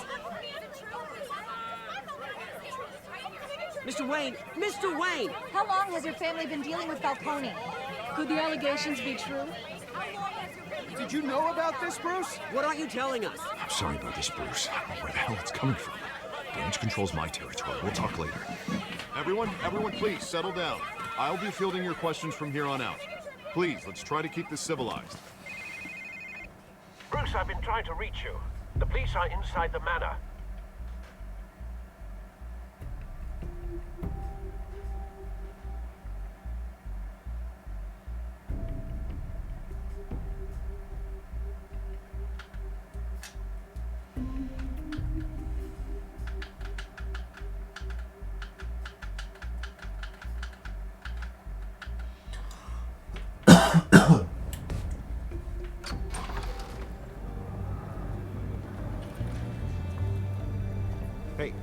Mr. Wayne! How long has your family been dealing with Falcone? Could the allegations be true? Did you know about this, Bruce? What aren't you telling us? I'm sorry about this, Bruce. I don't know where the hell it's coming from. Damage control's my territory. We'll talk later. Everyone, please settle down. I'll be fielding your questions from here on out. Please, let's try to keep this civilized. Bruce, I've been trying to reach you. The police are inside the manor.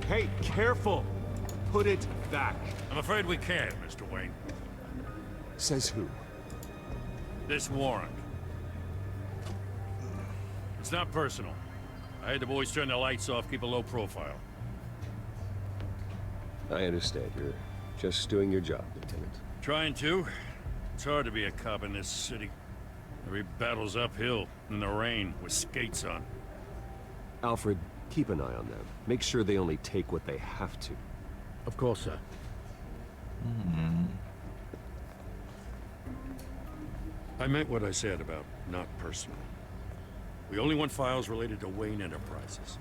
Hey, careful! Put it back. I'm afraid we can't, Mr. Wayne. Says who? This warrant. It's not personal. I had the boys turn the lights off, keep a low profile. I understand. You're just doing your job, Lieutenant. Trying to. It's hard to be a cop in this city. Every battle's uphill, in the rain, with skates on. Alfred, keep an eye on them. Make sure they only take what they have to. Of course, sir. I meant what I said about not personal. We only want files related to Wayne Enterprises.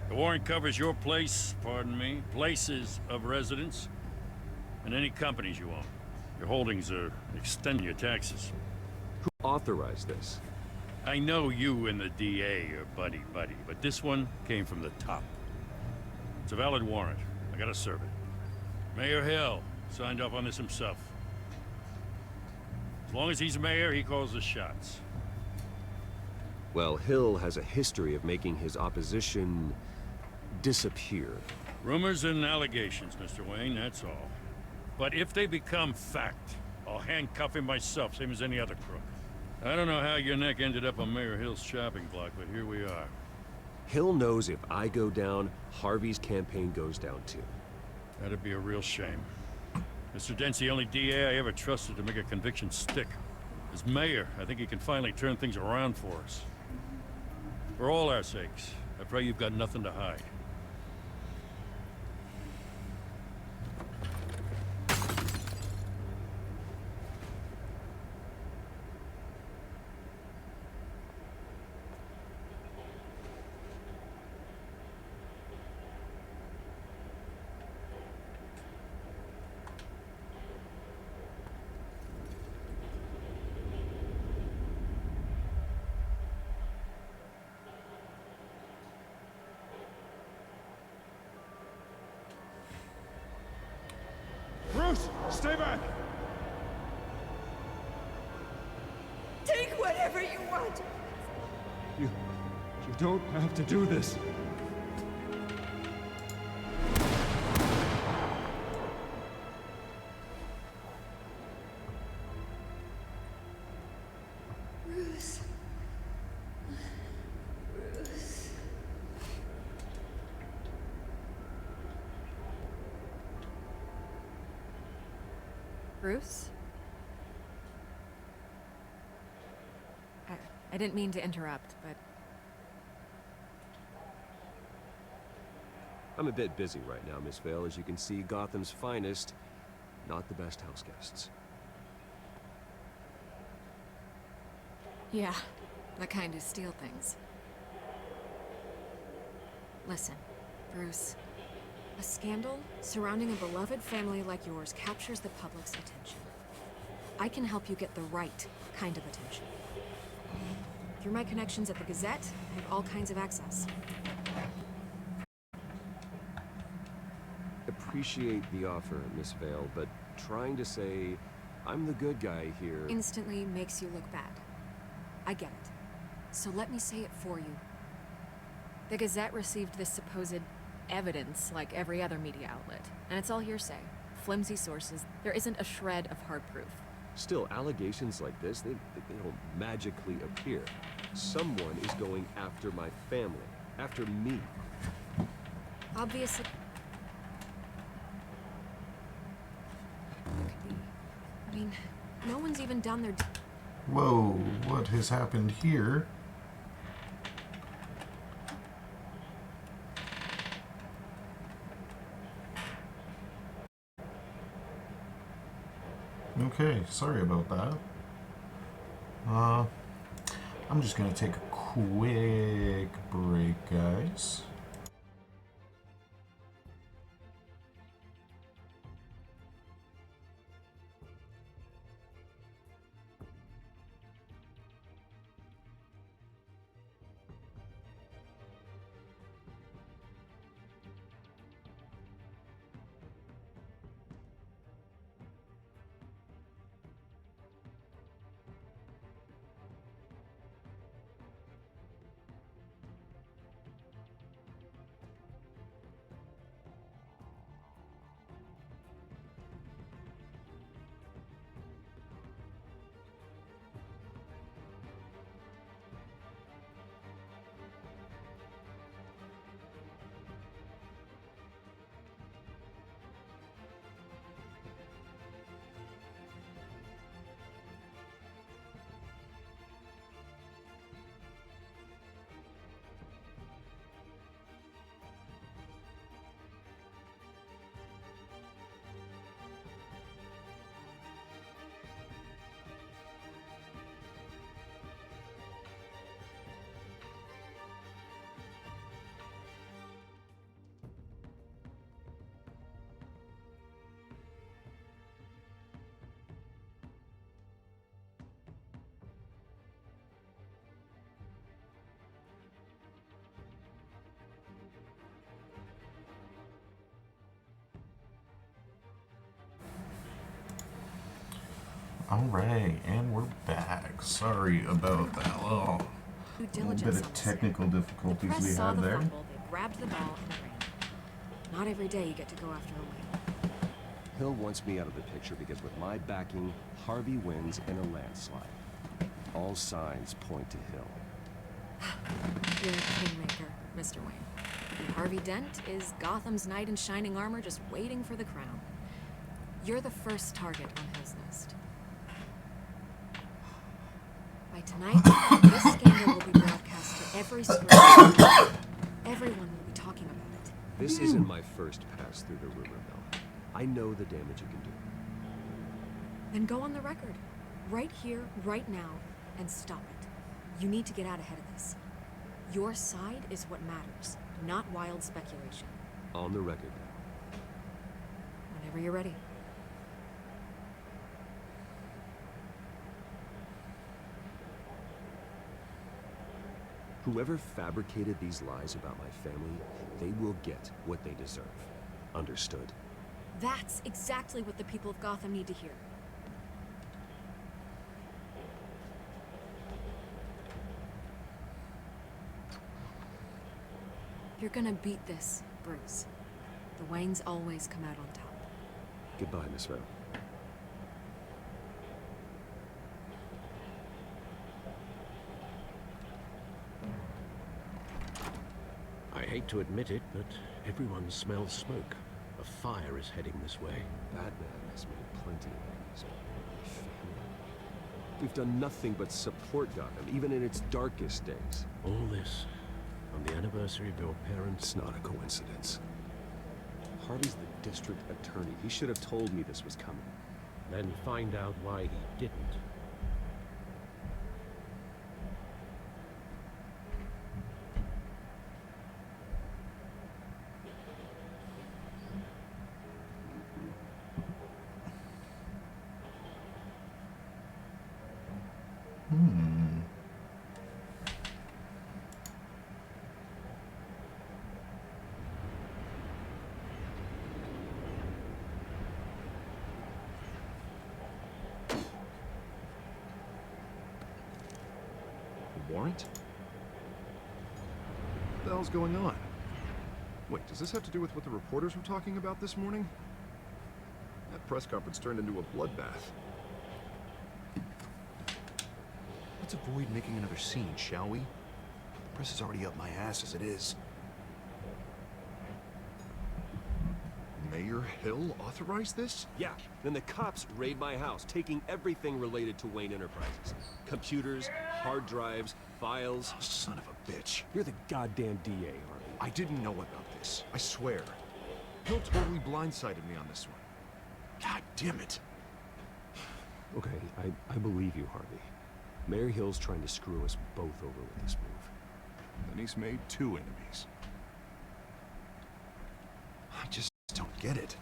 The warrant covers your place, pardon me, places of residence, and any companies you own. Your holdings are extending your taxes. Who authorized this? I know you and the DA are buddy-buddy, but this one came from the top. It's a valid warrant. I gotta serve it. Mayor Hill signed off on this himself. As long as he's mayor, he calls the shots. Well, Hill has a history of making his opposition disappear. Rumors and allegations, Mr. Wayne, that's all. But if they become fact, I'll handcuff him myself, same as any other crook. I don't know how your neck ended up on Mayor Hill's shopping block, but here we are. Hill knows if I go down, Harvey's campaign goes down too. That'd be a real shame. Mr. Dent's the only DA I ever trusted to make a conviction stick. As mayor, I think he can finally turn things around for us. For all our sakes, I pray you've got nothing to hide. Stay back! Take whatever you want. You don't have to do this. Bruce. Bruce. Bruce? I didn't mean to interrupt, but... I'm a bit busy right now, Miss Vale. As you can see, Gotham's finest, not the best house guests. Yeah, the kind who steal things. Listen, Bruce. A scandal surrounding a beloved family like yours captures the public's attention. I can help you get the right kind of attention. Through my connections at the Gazette, I have all kinds of access. Appreciate the offer, Miss Vale, but trying to say I'm the good guy here Instantly makes you look bad. I get it. So let me say it for you. The Gazette received this supposed evidence like every other media outlet, and it's all hearsay. Flimsy sources. There isn't a shred of hard proof. Still, allegations like this, they don't magically appear. Someone is going after my family, after me. Obviously... It could be. I mean, no one's even done their... Whoa, what has happened here? Okay, sorry about that. I'm just gonna take a quick break, guys. Alright, and we're back. Sorry about that little bit of technical difficulties we had there. They grabbed the ball and ran. Not every day you get to go after a win. Hill wants me out of the picture because with my backing, Harvey wins in a landslide. All signs point to Hill. You're a kingmaker, Mr. Wayne. And Harvey Dent is Gotham's knight in shining armor just waiting for the crown. You're the first target on Hill's list. By tonight, this scandal will be broadcast to every screen. Everyone will be talking about it. This isn't my first pass through the rumor mill. I know the damage it can do. Then go on the record. Right here, right now, and stop it. You need to get out ahead of this. Your side is what matters, not wild speculation. On the record now. Whenever you're ready. Whoever fabricated these lies about my family, they will get what they deserve. Understood? That's exactly what the people of Gotham need to hear. You're gonna beat this, Bruce. The Waynes always come out on top. Goodbye, Miss Vale. I hate to admit it, but everyone smells smoke. A fire is heading this way. Batman has made plenty of enemies, but my family. We've done nothing but support Gotham, even in its darkest days. All this on the anniversary of your parents'... It's not a coincidence. Harvey's the district attorney. He should have told me this was coming. Then find out why he didn't. Warrant? What the hell's going on? Wait, does this have to do with what the reporters were talking about this morning? That press conference turned into a bloodbath. Let's avoid making another scene, shall we? The press is already up my ass as it is. Mayor Hill authorized this? Yeah, then the cops raid my house, taking everything related to Wayne Enterprises. Computers, hard drives, files. Oh, son of a bitch. You're the goddamn DA, Harvey. I didn't know about this. I swear. Hill totally blindsided me on this one. God damn it. Okay, I believe you, Harvey. Mayor Hill's trying to screw us both over with this move. Then he's made 2 enemies. I just don't get it.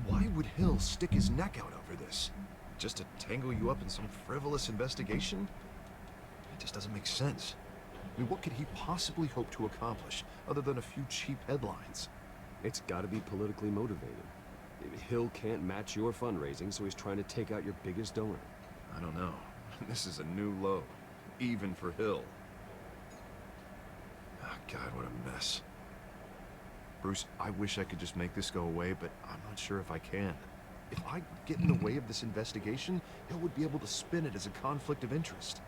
Why would Hill stick his neck out over this? Just to tangle you up in some frivolous investigation? It just doesn't make sense. I mean, what could he possibly hope to accomplish other than a few cheap headlines? It's gotta be politically motivated. Hill can't match your fundraising, so he's trying to take out your biggest donor. I don't know. This is a new low, even for Hill. Oh, God, what a mess. Bruce, I wish I could just make this go away, but I'm not sure if I can. If I get in the way of this investigation, Hill would be able to spin it as a conflict of interest.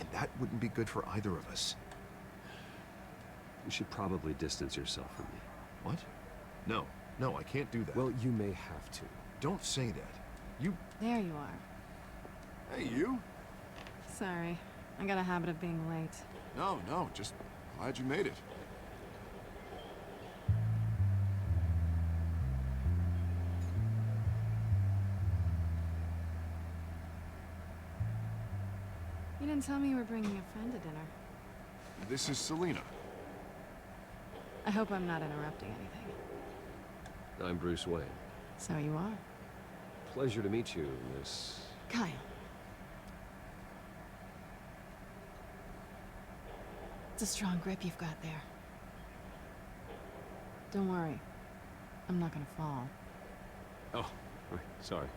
And that wouldn't be good for either of us. You should probably distance yourself from me. What? No, I can't do that. Well, you may have to. Don't say that. You... There you are. Hey, you? Sorry. I got a habit of being late. No, just glad you made it. You didn't tell me you were bringing a friend to dinner. This is Selina. I hope I'm not interrupting anything. I'm Bruce Wayne. So you are. Pleasure to meet you, Miss... Kyle. It's a strong grip you've got there. Don't worry. I'm not gonna fall. Oh, right, sorry.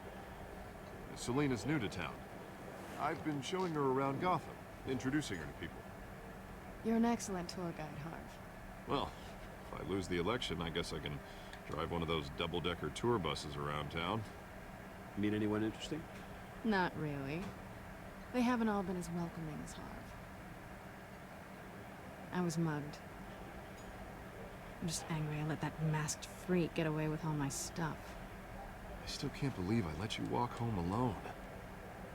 Selina's new to town. I've been showing her around Gotham, introducing her to people. You're an excellent tour guide, Harv. Well, if I lose the election, I guess I can drive one of those double-decker tour buses around town. Meet anyone interesting? Not really. They haven't all been as welcoming as Harv. I was mugged. I'm just angry I let that masked freak get away with all my stuff. I still can't believe I let you walk home alone.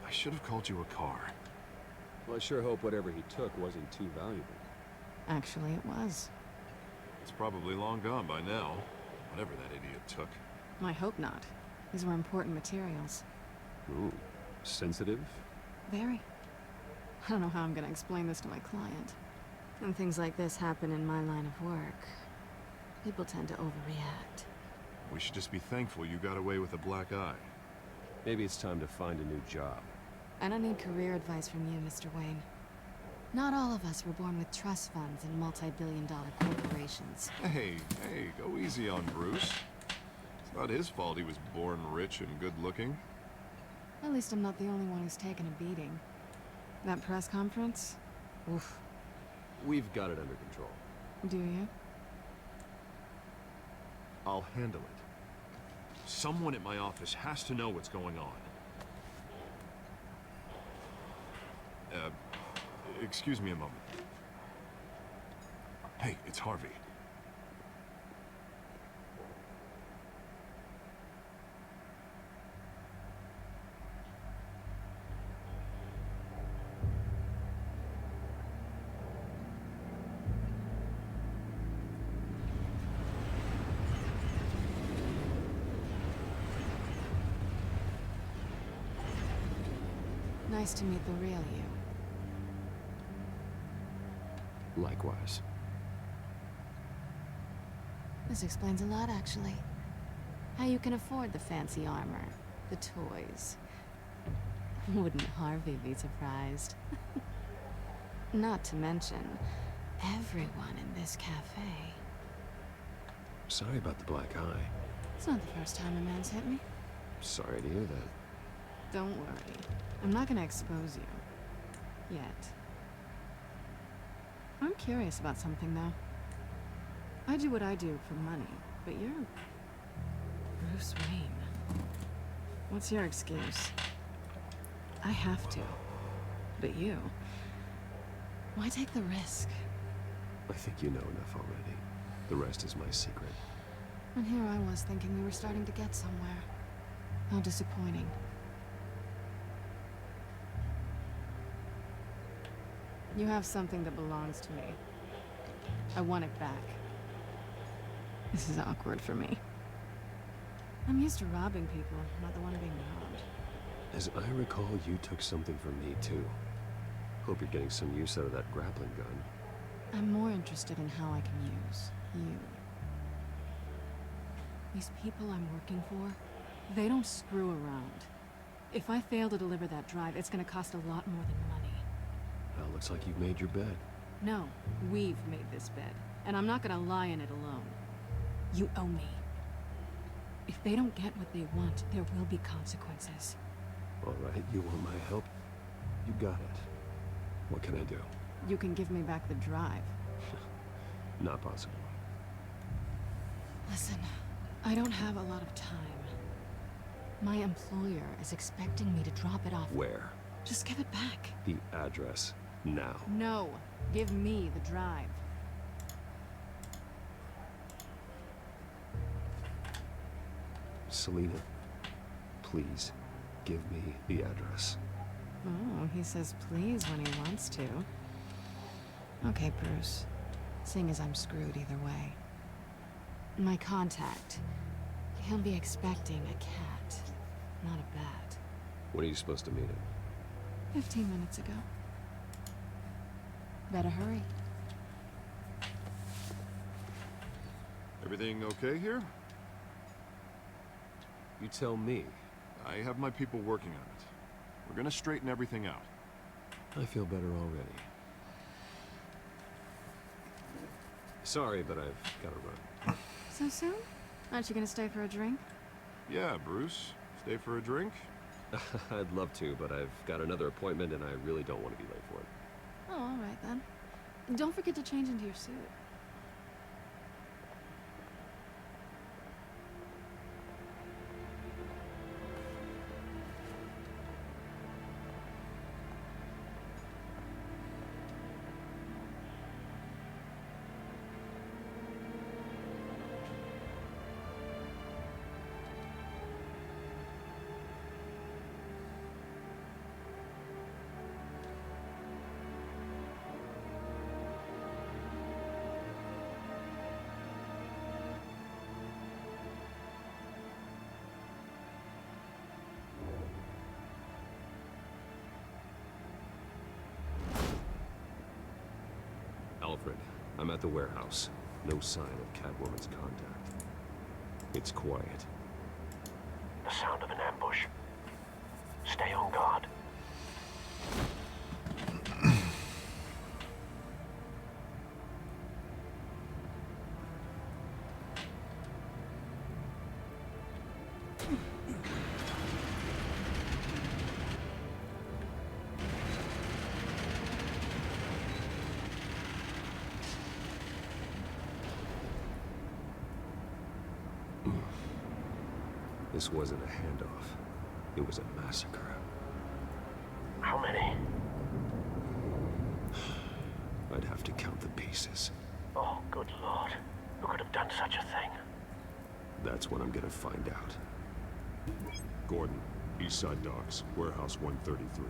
I should have called you a car. Well, I sure hope whatever he took wasn't too valuable. Actually, it was. It's probably long gone by now, whatever that idiot took. I hope not. These were important materials. Ooh, sensitive? Very. I don't know how I'm gonna explain this to my client. When things like this happen in my line of work, people tend to overreact. We should just be thankful you got away with a black eye. Maybe it's time to find a new job. I don't need career advice from you, Mr. Wayne. Not all of us were born with trust funds and multi-billion-dollar corporations. Hey, go easy on Bruce. It's Not his fault he was born rich and good-looking. At least I'm not the only one who's taken a beating. That press conference? Oof. We've got it under control. Do you? I'll handle it. Someone at my office has to know what's going on. Excuse me a moment. Hey, it's Harvey. Nice to meet the real you. Likewise. This explains a lot, actually. How you can afford the fancy armor, the toys. Wouldn't Harvey be surprised? Not to mention, everyone in this cafe. Sorry about the black eye. It's not the first time a man's hit me. Sorry to hear that. Don't worry. I'm not gonna expose you. Yet. I'm curious about something, though. I do what I do for money, but you're... Bruce Wayne. What's your excuse? I have to. But you... Why take the risk? I think you know enough already. The rest is my secret. And here I was thinking we were starting to get somewhere. How disappointing. You have something that belongs to me. I want it back. This is awkward for me. I'm used to robbing people, not the one being robbed. As I recall, you took something from me, too. Hope you're getting some use out of that grappling gun. I'm more interested in how I can use you. These people I'm working for, they don't screw around. If I fail to deliver that drive, it's gonna cost a lot more than money. Well, looks like you've made your bed. No, we've made this bed, and I'm not gonna lie in it alone. You owe me. If they don't get what they want, there will be consequences. All right, you want my help? You got it. What can I do? You can give me back the drive. Not possible. Listen, I don't have a lot of time. My employer is expecting me to drop it off. Where? Just give it back. The address. Now. No, give me the drive. Selina, please, give me the address. Oh, he says please when he wants to. Okay, Bruce. Seeing as I'm screwed either way. My contact. He'll be expecting a cat, not a bat. When are you supposed to meet him? 15 minutes ago. Better hurry. Everything okay here? You tell me. I have my people working on it. We're gonna straighten everything out. I feel better already. Sorry, but I've got to run. So soon? Aren't you gonna stay for a drink? Yeah, Bruce. Stay for a drink? I'd love to, but I've got another appointment and I really don't want to be late for it. Oh, all right then. Don't forget to change into your suit. Alfred, I'm at the warehouse. No sign of Catwoman's contact. It's quiet. The sound of an ambush. Stay on guard. This wasn't a handoff. It was a massacre. How many? I'd have to count the pieces. Oh, good lord. Who could have done such a thing? That's what I'm gonna find out. Gordon, Eastside Docks, Warehouse 133.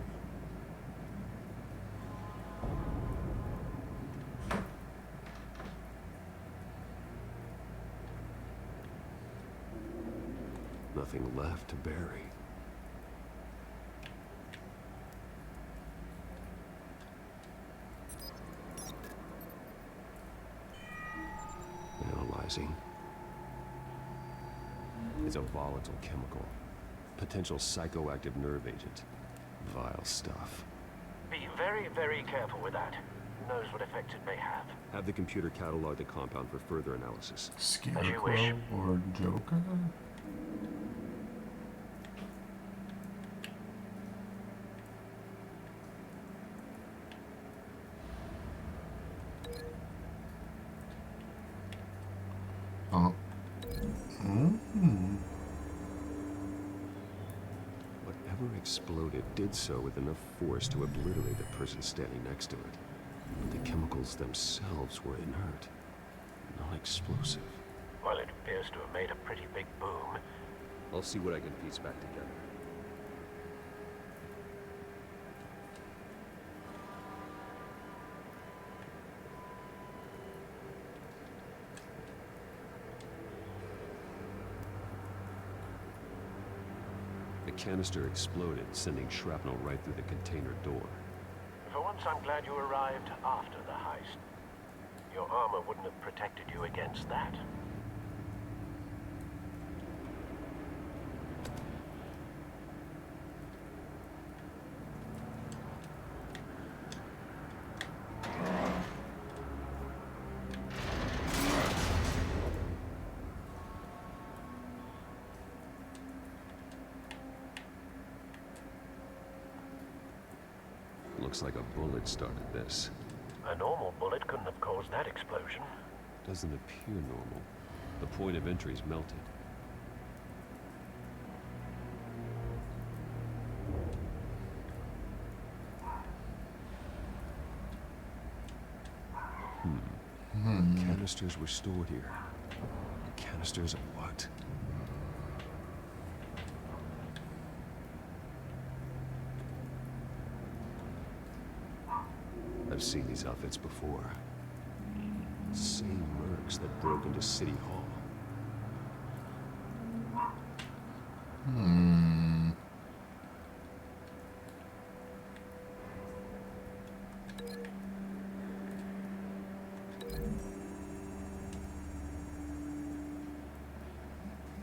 Nothing left to bury. Analyzing. It's a volatile chemical. Potential psychoactive nerve agent. Vile stuff. Be very, very careful with that. Who knows what effects it may have. Have the computer catalog the compound for further analysis. Scarecrow or Joker? Oh. Whatever exploded did so with enough force to obliterate the person standing next to it. But the chemicals themselves were inert, not explosive. Well, it appears to have made a pretty big boom. I'll see what I can piece back together. The canister exploded, sending shrapnel right through the container door. For once, I'm glad you arrived after the heist. Your armor wouldn't have protected you against that. Looks like a bullet started this. A normal bullet couldn't have caused that explosion. Doesn't appear normal. The point of entry's melted. Canisters were stored here. Canisters of what? I've seen these outfits before. Same mercs that broke into City Hall.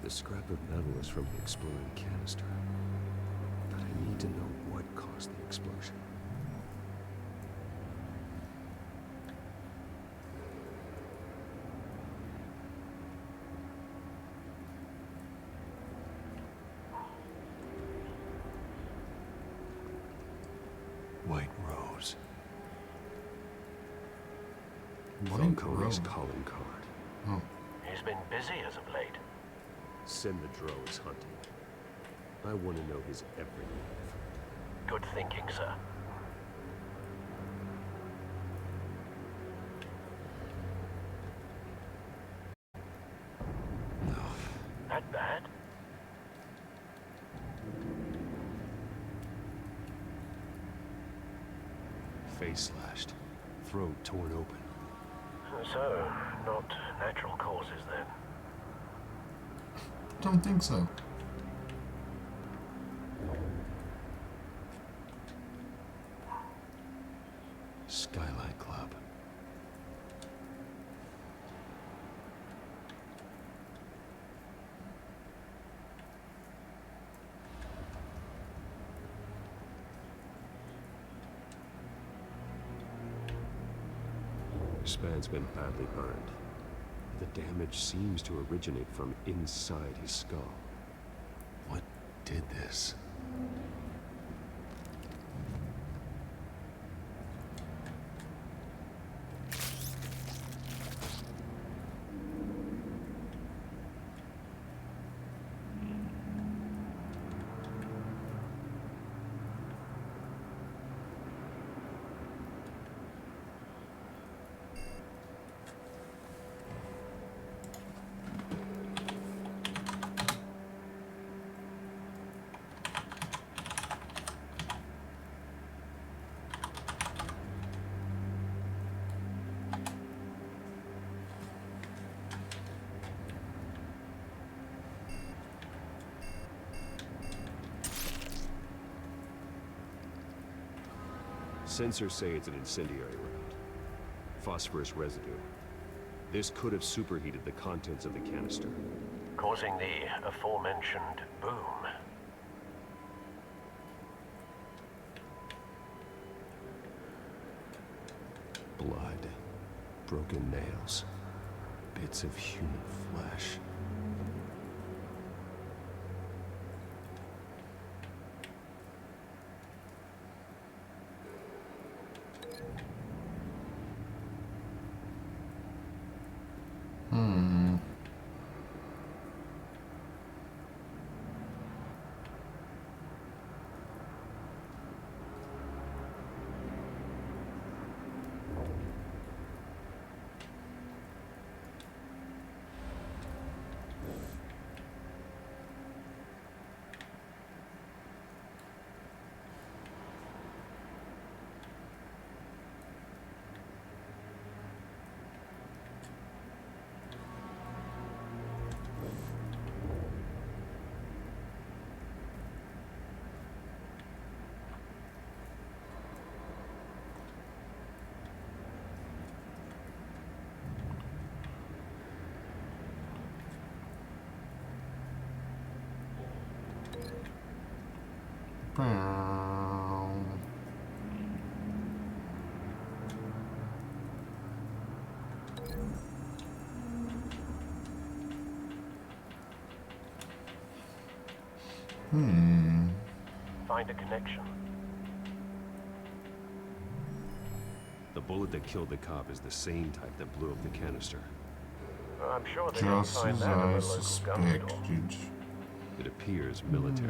The scrap of metal is from the exploding canister. But I need to know what caused the explosion. White Rose. Falcone's calling card. Oh. He's been busy as of late. Send the drones hunting. I want to know his every move. Good thinking, sir. That bad? Face slashed. Throat torn open. So, not natural causes then. Don't think so. Skylight Club. Span's been badly burned. The damage seems to originate from inside his skull. What did this? Sensors say it's an incendiary round. Phosphorus residue. This could have superheated the contents of the canister, causing the aforementioned boom. Blood. Broken nails. Bits of human flesh. Find a connection. The bullet that killed the cop is the same type that blew up the canister. I'm sure they Just can find as that at a I local gun store. suspected. It appears military.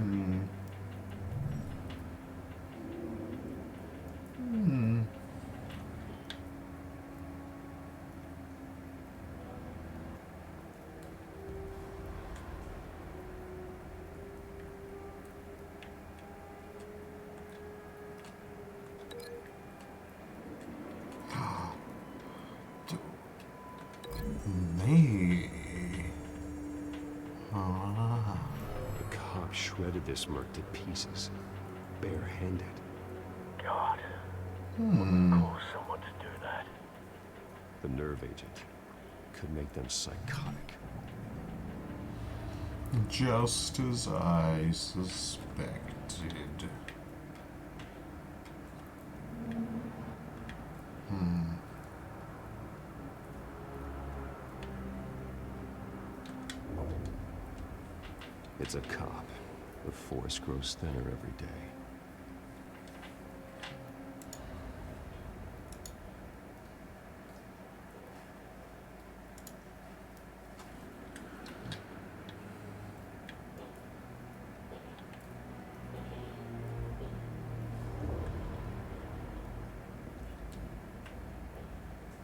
The cop shredded this merc to pieces, barehanded. God. What would cause someone to do that? The nerve agent could make them psychotic. Just as I suspected. It's a cop. The force grows thinner every day.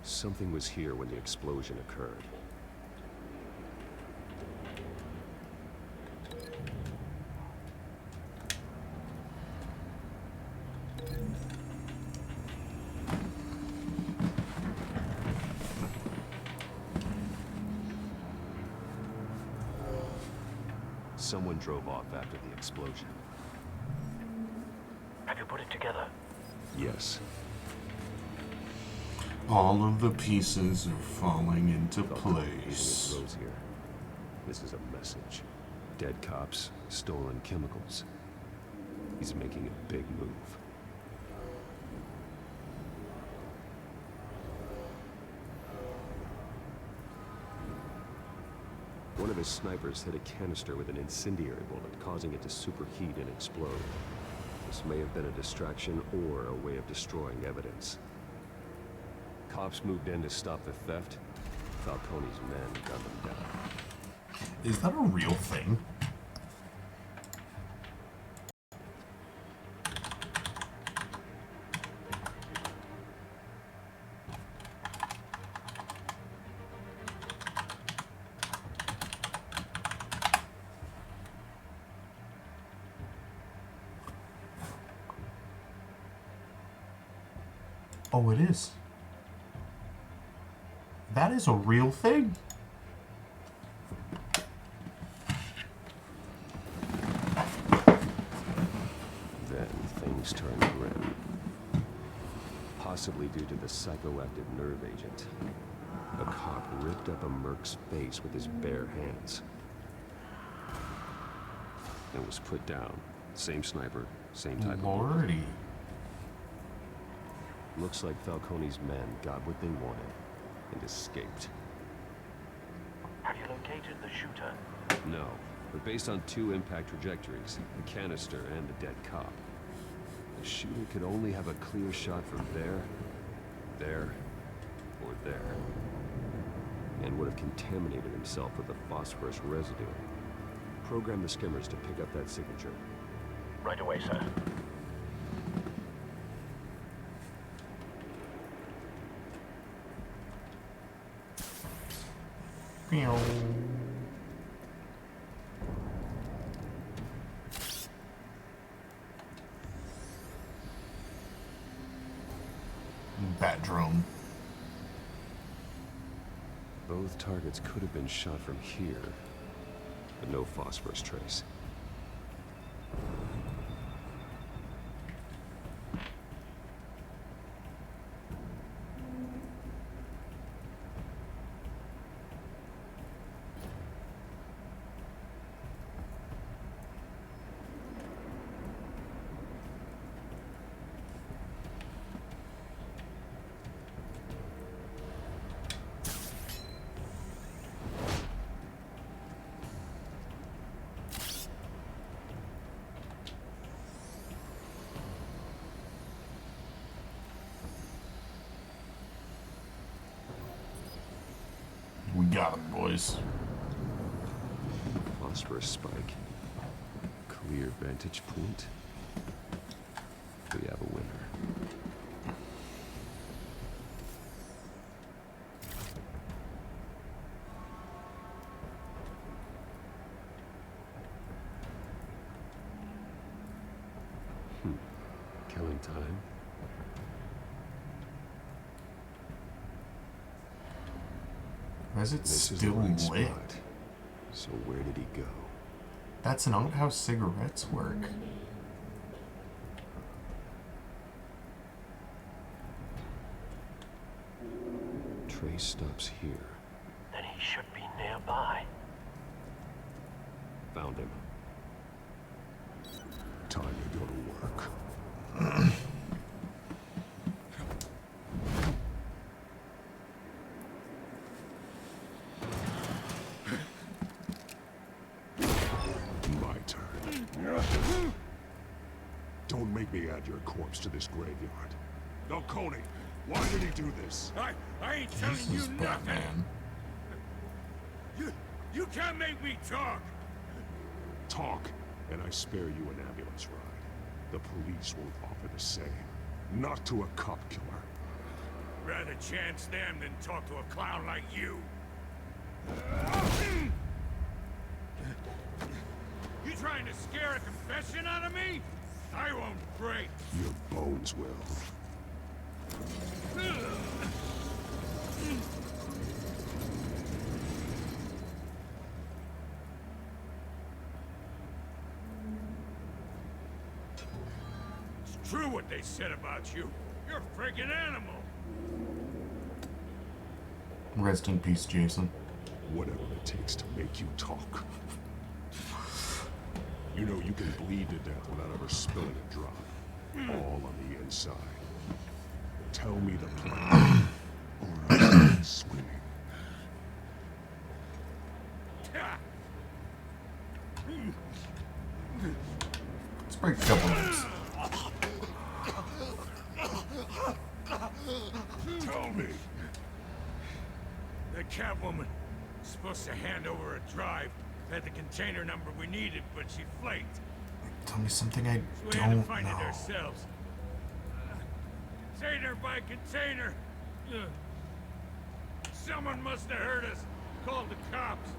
Something was here when the explosion occurred. Someone drove off after the explosion. Have you put it together? Yes. All of the pieces are falling into These place. roads here. This is a message. Dead cops, stolen chemicals. He's making a big move. One of his snipers hit a canister with an incendiary bullet, causing it to superheat and explode. This may have been a distraction or a way of destroying evidence. Cops moved in to stop the theft. Falcone's men gunned them down. Is that a real thing? Oh, it is. That is a real thing. Then things turned grim. Possibly due to the psychoactive nerve agent. A cop ripped up a merc's face with his bare hands. And was put down. Same sniper, same type of bullet. Looks like Falcone's men got what they wanted and escaped. Have you located the shooter? No, but based on two impact trajectories, the canister and the dead cop, the shooter could only have a clear shot from there, or there, and would have contaminated himself with the phosphorus residue. Program the skimmers to pick up that signature. Right away, sir. Bat drone. Both targets could have been shot from here, but no phosphorus trace. We got him, boys. Phosphorus spike. Clear vantage point. We have a winner. Killing time. Why is it This is still the right lit? spot. So where did he go? That's not how cigarettes work. Trace stops here. Then he should be nearby. Found him. Time to go to work. My turn. Don't make me add your corpse to this graveyard. Falcone, why did he do this? I ain't telling This you is nothing. Batman. You can't make me talk. Talk, and I spare you an ambulance ride. The police won't offer the same. Not to a cop killer. Rather chance them than talk to a clown like you. You trying to scare a confession out of me? I won't break. Your bones will. It's true what they said about you. You're a freaking animal. Rest in peace, Jason. Whatever it takes to make you talk. You know you can bleed to death without ever spilling a drop. All on the inside. Tell me the plan, or I'll start swinging. Let's break a couple ribs. Tell me. The Catwoman was supposed to hand over a drive. Had the container number we needed, but she flaked. Tell me something I So we had to don't find it know. ourselves. Container by container. Someone must have heard us. Called the cops.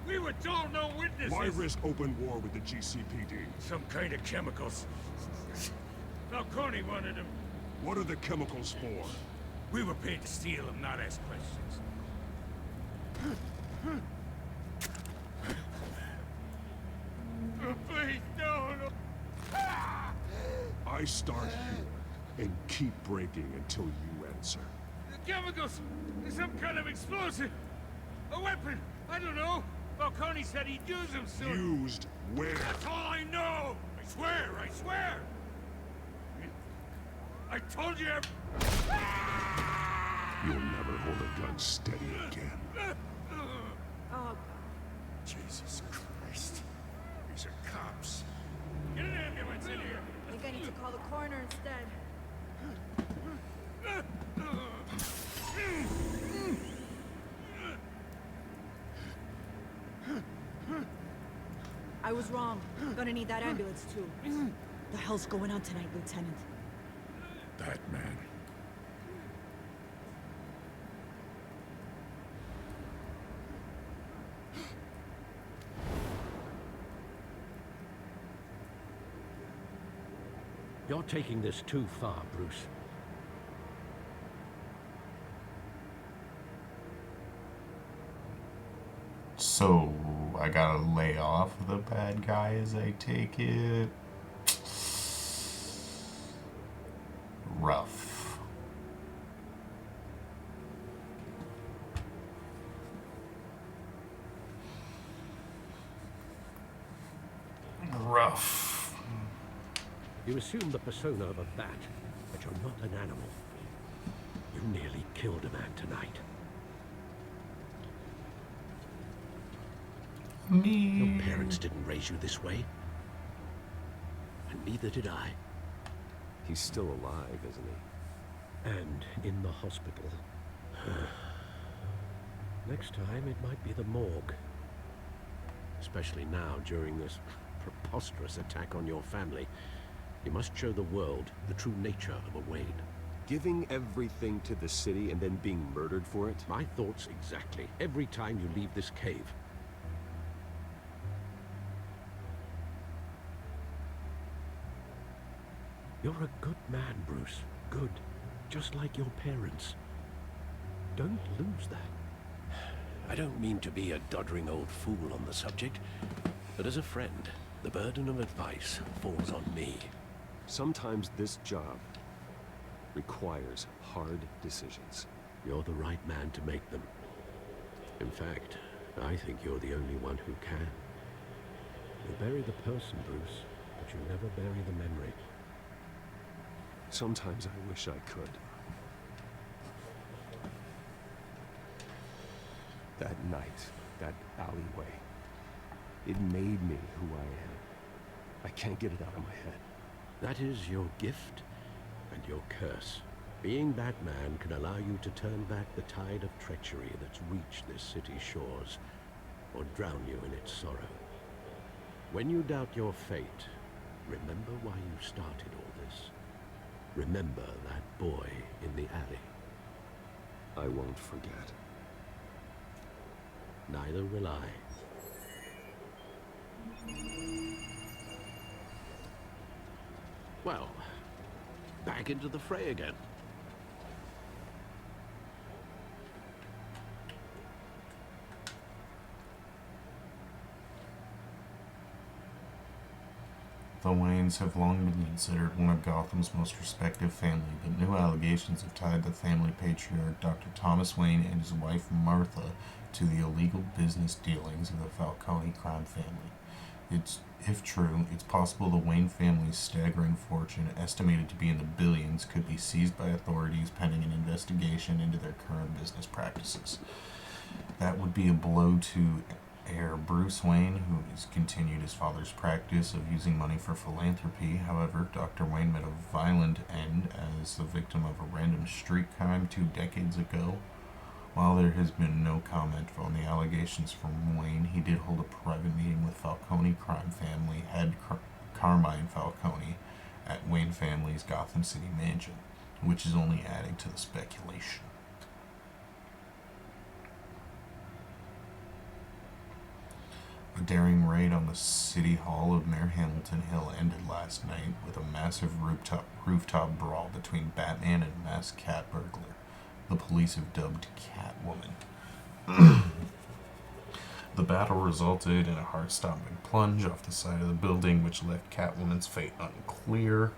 We were told no witnesses. Why risk open war with the GCPD? Some kind of chemicals. Falcone wanted them. What are the chemicals for? We were paid to steal them, not ask questions. Please, no. I start here and keep breaking until you answer. The chemicals! Some kind of explosive! A weapon! I don't know! Falcone said he'd use them soon! Used where? That's all I know! I swear! I swear! I told you You'll never hold a gun steady again. Oh, Jesus Christ. These are cops. Get an ambulance in here! I think I need to call the coroner instead. I was wrong. Gonna need that ambulance too. The hell's going on tonight, Lieutenant? That man. You're taking this too far, Bruce. So, I gotta lay off the bad guy as I take it. Rough. Rough. You assume the persona of a bat, but you're not an animal. You nearly killed a man tonight. Your parents didn't raise you this way. And neither did I. He's still alive, isn't he? And in the hospital. Next time, it might be the morgue. Especially now, during this preposterous attack on your family. You must show the world the true nature of a Wayne. Giving everything to the city and then being murdered for it? My thoughts exactly. Every time you leave this cave. You're a good man, Bruce. Good. Just like your parents. Don't lose that. I don't mean to be a doddering old fool on the subject, but as a friend, the burden of advice falls on me. Sometimes this job requires hard decisions. You're the right man to make them. In fact, I think you're the only one who can. You bury the person, Bruce, but you never bury the memory. Sometimes I wish I could. That night, that alleyway, it made me who I am. I can't get it out of my head. That is your gift and your curse. Being Batman can allow you to turn back the tide of treachery that's reached this city's shores, or drown you in its sorrow. When you doubt your fate, remember why you started all this. Remember that boy in the alley. I won't forget. Neither will I. Well, back into the fray again. The Waynes have long been considered one of Gotham's most respected family, but new allegations have tied the family patriarch Dr. Thomas Wayne and his wife Martha to the illegal business dealings of the Falcone crime family. If true, it's possible the Wayne family's staggering fortune, estimated to be in the billions, could be seized by authorities pending an investigation into their current business practices. That would be a blow to heir Bruce Wayne, who has continued his father's practice of using money for philanthropy. However, Dr. Wayne met a violent end as the victim of a random street crime 2 decades ago. While there has been no comment on the allegations from Wayne, he did hold a private meeting with Falcone crime family head Carmine Falcone at Wayne family's Gotham City mansion, which is only adding to the speculation. A daring raid on the City Hall of Mayor Hamilton Hill ended last night with a massive rooftop brawl between Batman and masked cat burglar. The police have dubbed Catwoman. The battle resulted in a heart-stopping plunge off the side of the building, which left Catwoman's fate unclear.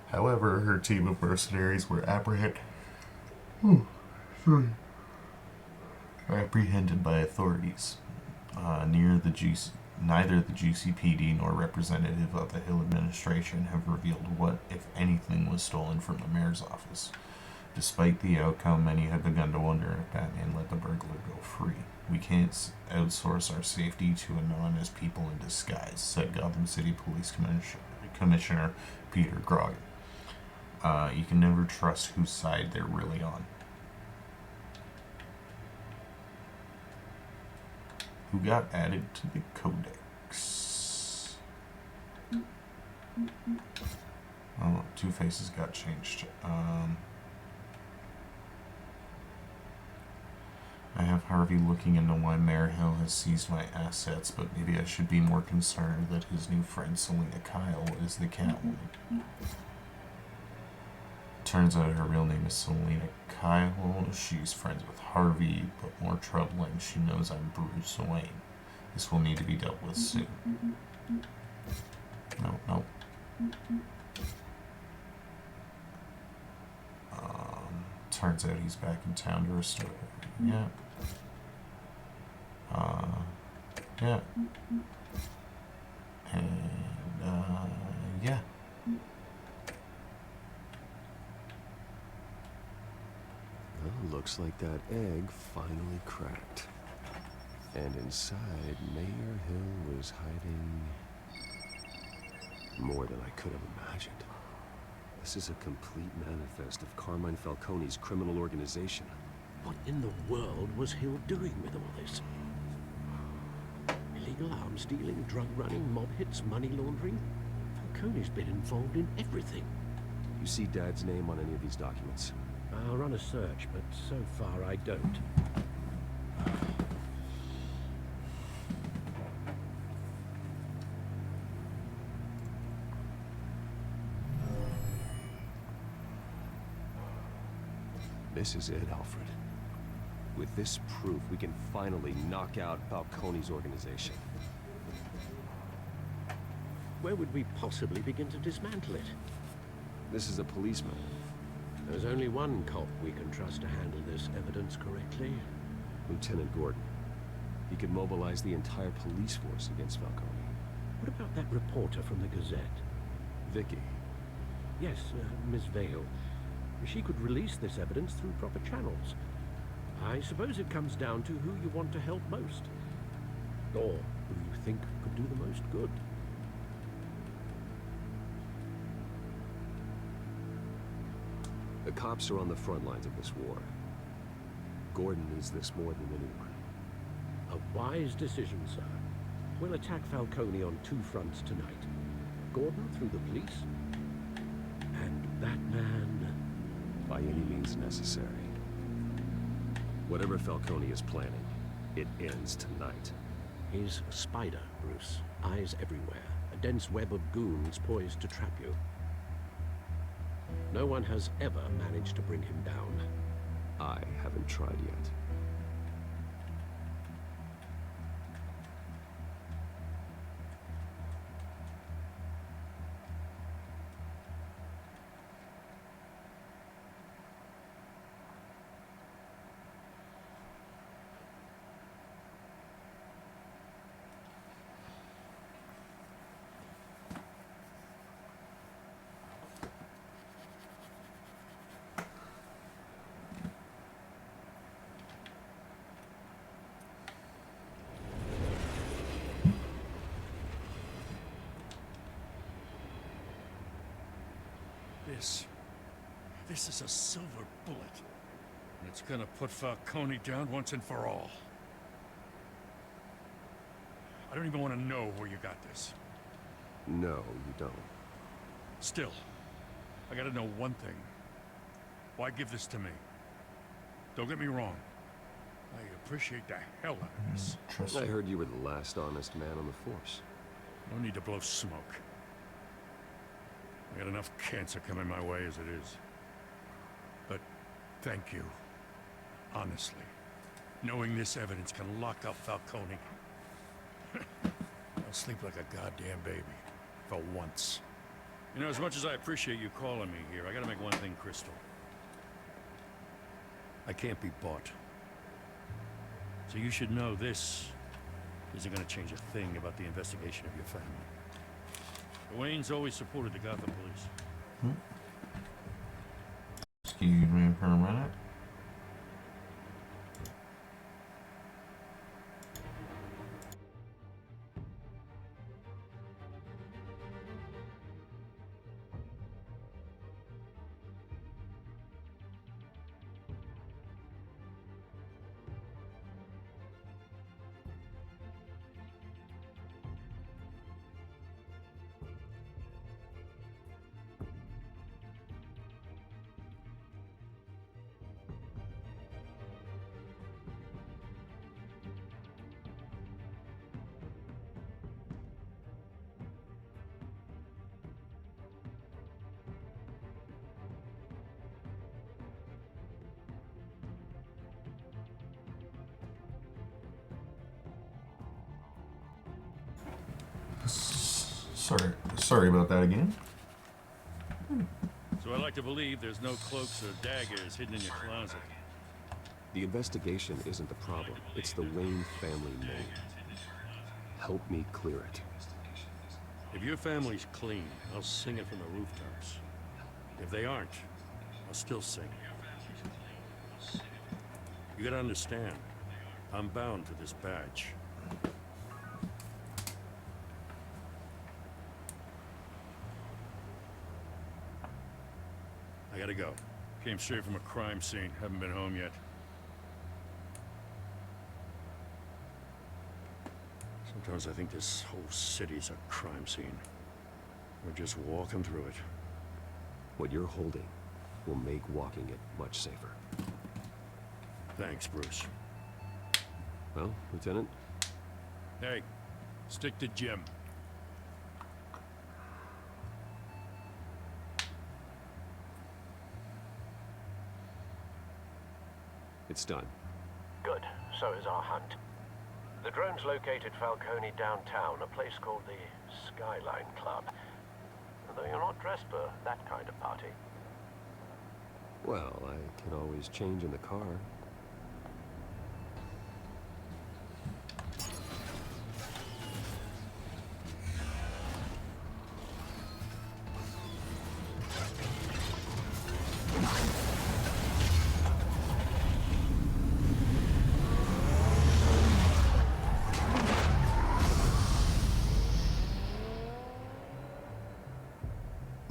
However, her team of mercenaries were apprehended by authorities. Neither the GCPD nor representative of the Hill administration have revealed what, if anything, was stolen from the mayor's office. Despite the outcome, many have begun to wonder if Batman let the burglar go free. We can't outsource our safety to anonymous people in disguise, said Gotham City Police Commissioner Peter Grogan. You can never trust whose side they're really on. Who got added to the Codex? Oh, Two-Faces got changed. I have Harvey looking into why Mayor Hill has seized my assets, but maybe I should be more concerned that his new friend Selena Kyle is the Catwoman. Turns out her real name is Selena Kyle. She's friends with Harvey, but more troubling, she knows I'm Bruce Wayne. This will need to be dealt with soon. No. Turns out he's back in town to restore her. Yeah. Yeah. And, yeah. Well, looks like that egg finally cracked. And inside, Mayor Hill was hiding more than I could have imagined. This is a complete manifest of Carmine Falcone's criminal organization. What in the world was Hill doing with all this? Illegal arms dealing, drug running, mob hits, money laundering? Falcone's been involved in everything. You see Dad's name on any of these documents? I'll run a search, but so far I don't. This is it, Alfred. With this proof, we can finally knock out Falcone's organization. Where would we possibly begin to dismantle it? This is a policeman. There's only one cop we can trust to handle this evidence correctly. Lieutenant Gordon. He could mobilize the entire police force against Falcone. What about that reporter from the Gazette? Vicky. Yes, Miss Vale. She could release this evidence through proper channels. I suppose it comes down to who you want to help most. Or who you think could do the most good. The cops are on the front lines of this war. Gordon needs this more than anyone. A wise decision, sir. We'll attack Falcone on 2 fronts tonight. Gordon through the police, and that man... by any means necessary. Whatever Falcone is planning, it ends tonight. He's a spider, Bruce. Eyes everywhere. A dense web of goons poised to trap you. No one has ever managed to bring him down. I haven't tried yet. This is a silver bullet. And it's gonna put Falcone down once and for all. I don't even want to know where you got this. No, you don't. Still, I gotta know one thing. Why give this to me? Don't get me wrong. I appreciate the hell out of this. I heard you were the last honest man on the force. No need to blow smoke. I got enough cancer coming my way as it is. But thank you. Honestly. Knowing this evidence can lock up Falcone. I'll sleep like a goddamn baby. For once. You know, as much as I appreciate you calling me here, I gotta make one thing crystal. I can't be bought. So you should know this isn't gonna change a thing about the investigation of your family. The Waynes always supported the Gotham police. Excuse me for a minute. Sorry about that again. So I like to believe there's no cloaks or daggers hidden in your closet. The investigation isn't the problem. It's the Wayne family name. Help me clear it. If your family's clean, I'll sing it from the rooftops. If they aren't, I'll still sing. You gotta understand, I'm bound to this badge. I gotta go. Came straight from a crime scene. Haven't been home yet. Sometimes I think this whole city's a crime scene. We're just walking through it. What you're holding will make walking it much safer. Thanks, Bruce. Well, Lieutenant? Hey, stick to Jim. It's done. Good. So is our hunt. The drone's located Falcone downtown, a place called the Skyline Club. Though you're not dressed for that kind of party. Well, I can always change in the car.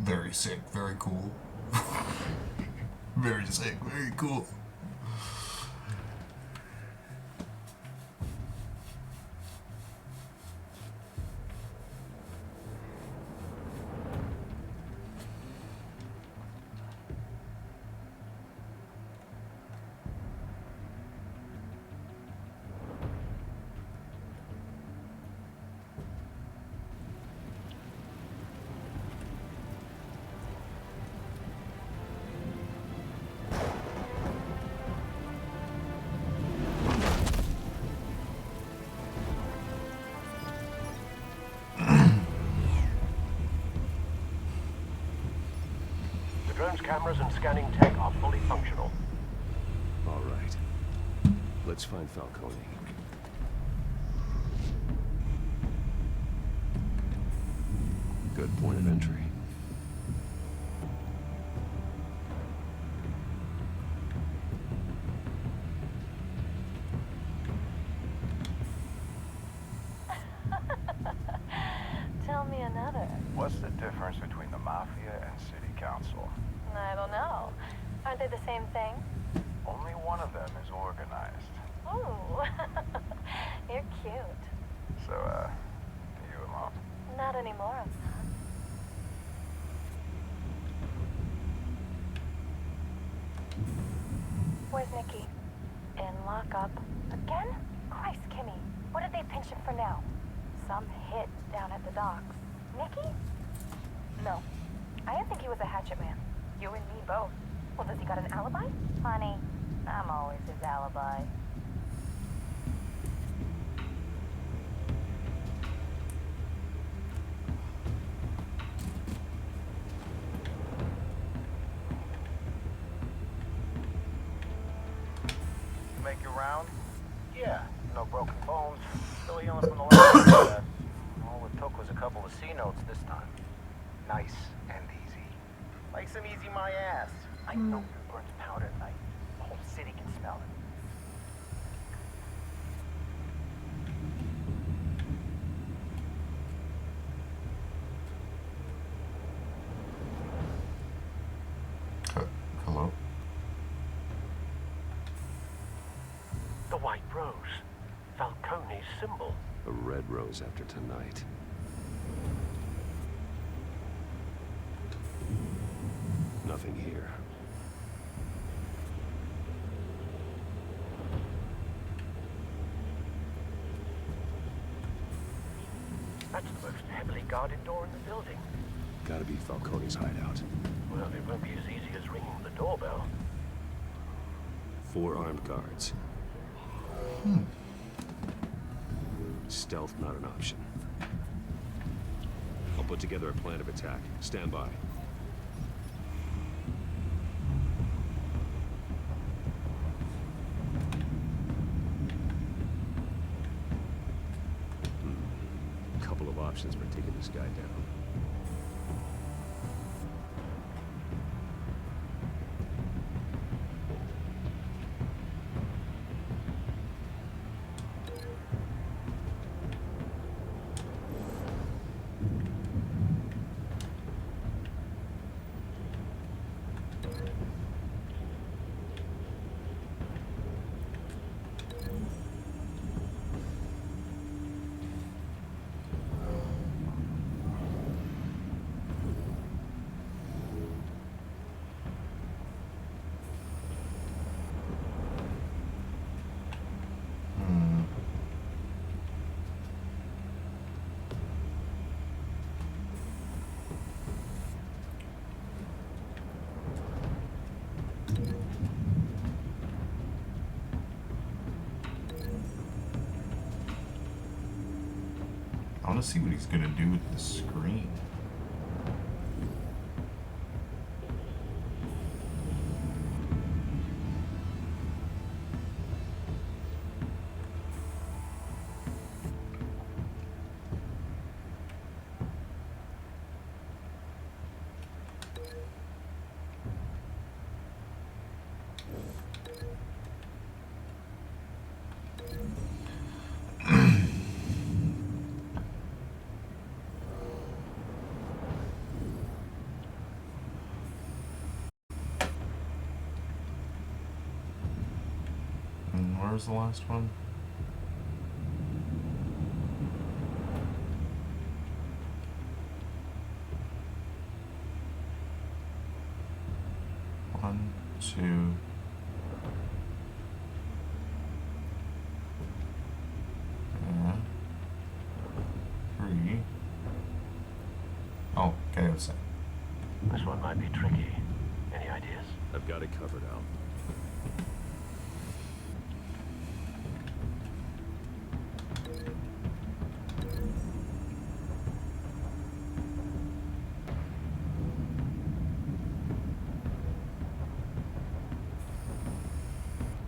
Very sick, very cool. Very sick, very cool. Drone's cameras and scanning tech are fully functional. All right. Let's find Falcone. Good point of entry. Tell me another. What's the difference between the Mafia and City Council? I don't know. Aren't they the same thing? Only one of them is organized. Ooh. You're cute. So, are you alone? Not anymore, I'm not. Where's Nikki? In lockup. Again? Christ, Kimmy. What did they pinch him for now? Some hit down at the docks. Nikki? No. I didn't think he was a hatchet man. You and me both. Well, does he got an alibi? Honey, I'm always his alibi. Make your round? Yeah, no broken bones. Still healing from the last one. All it took was a couple of C notes this time. Nice and easy. Like some easy my ass. I know you burnt powder at night. The whole city can smell it. Hello? The White Rose. Falcone's symbol. A red rose after tonight. Nothing here. That's the most heavily guarded door in the building. Gotta be Falcone's hideout. Well, it won't be as easy as ringing the doorbell. 4 armed guards. Stealth not an option. I'll put together a plan of attack. Stand by. Couple of options for taking this guy down. I want to see what he's gonna do with the screen. Where was the last one? One, two. Three. Oh, okay, what's that? This one might be tricky. Any ideas? I've got it covered, Al.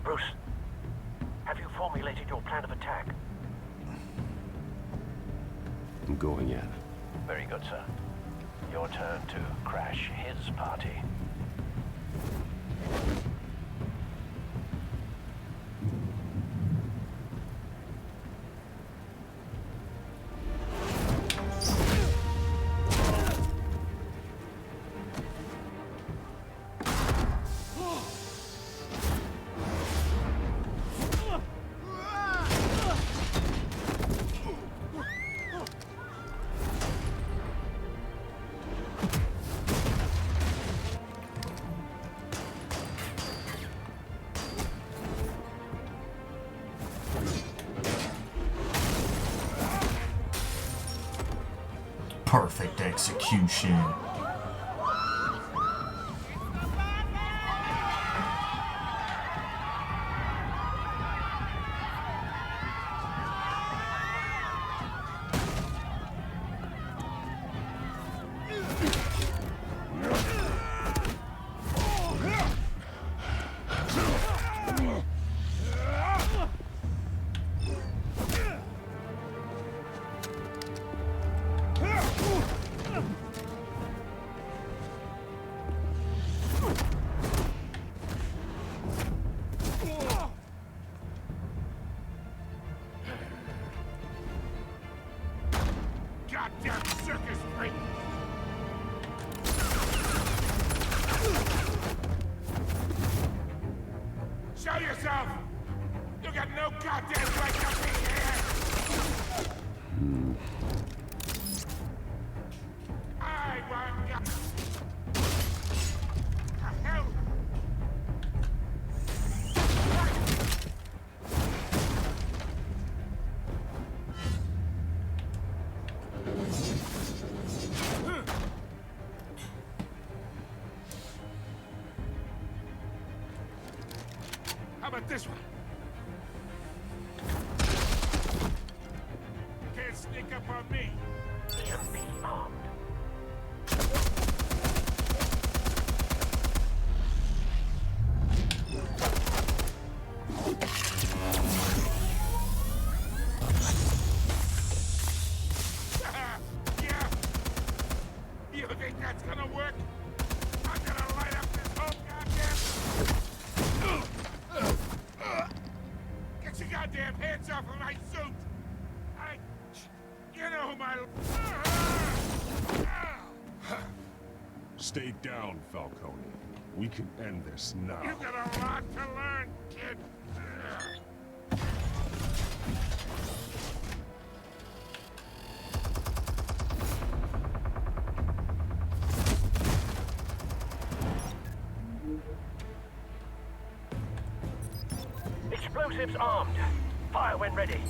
Bruce, have you formulated your plan of attack? I'm going in. Very good, sir. Your turn to crash his party. Perfect execution. Goddamn circus freak! Show yourself! You got no goddamn right to be here! I want you. The hell? How about this one? Can't sneak up on me. EMP armed. Yeah. You think that's gonna work? I'm gonna light up this whole goddamn... Get your goddamn hands off of my suit! You know my... Stay down, Falcone. We can end this now. You got a lot to learn, kid. Explosives armed. Fire when ready.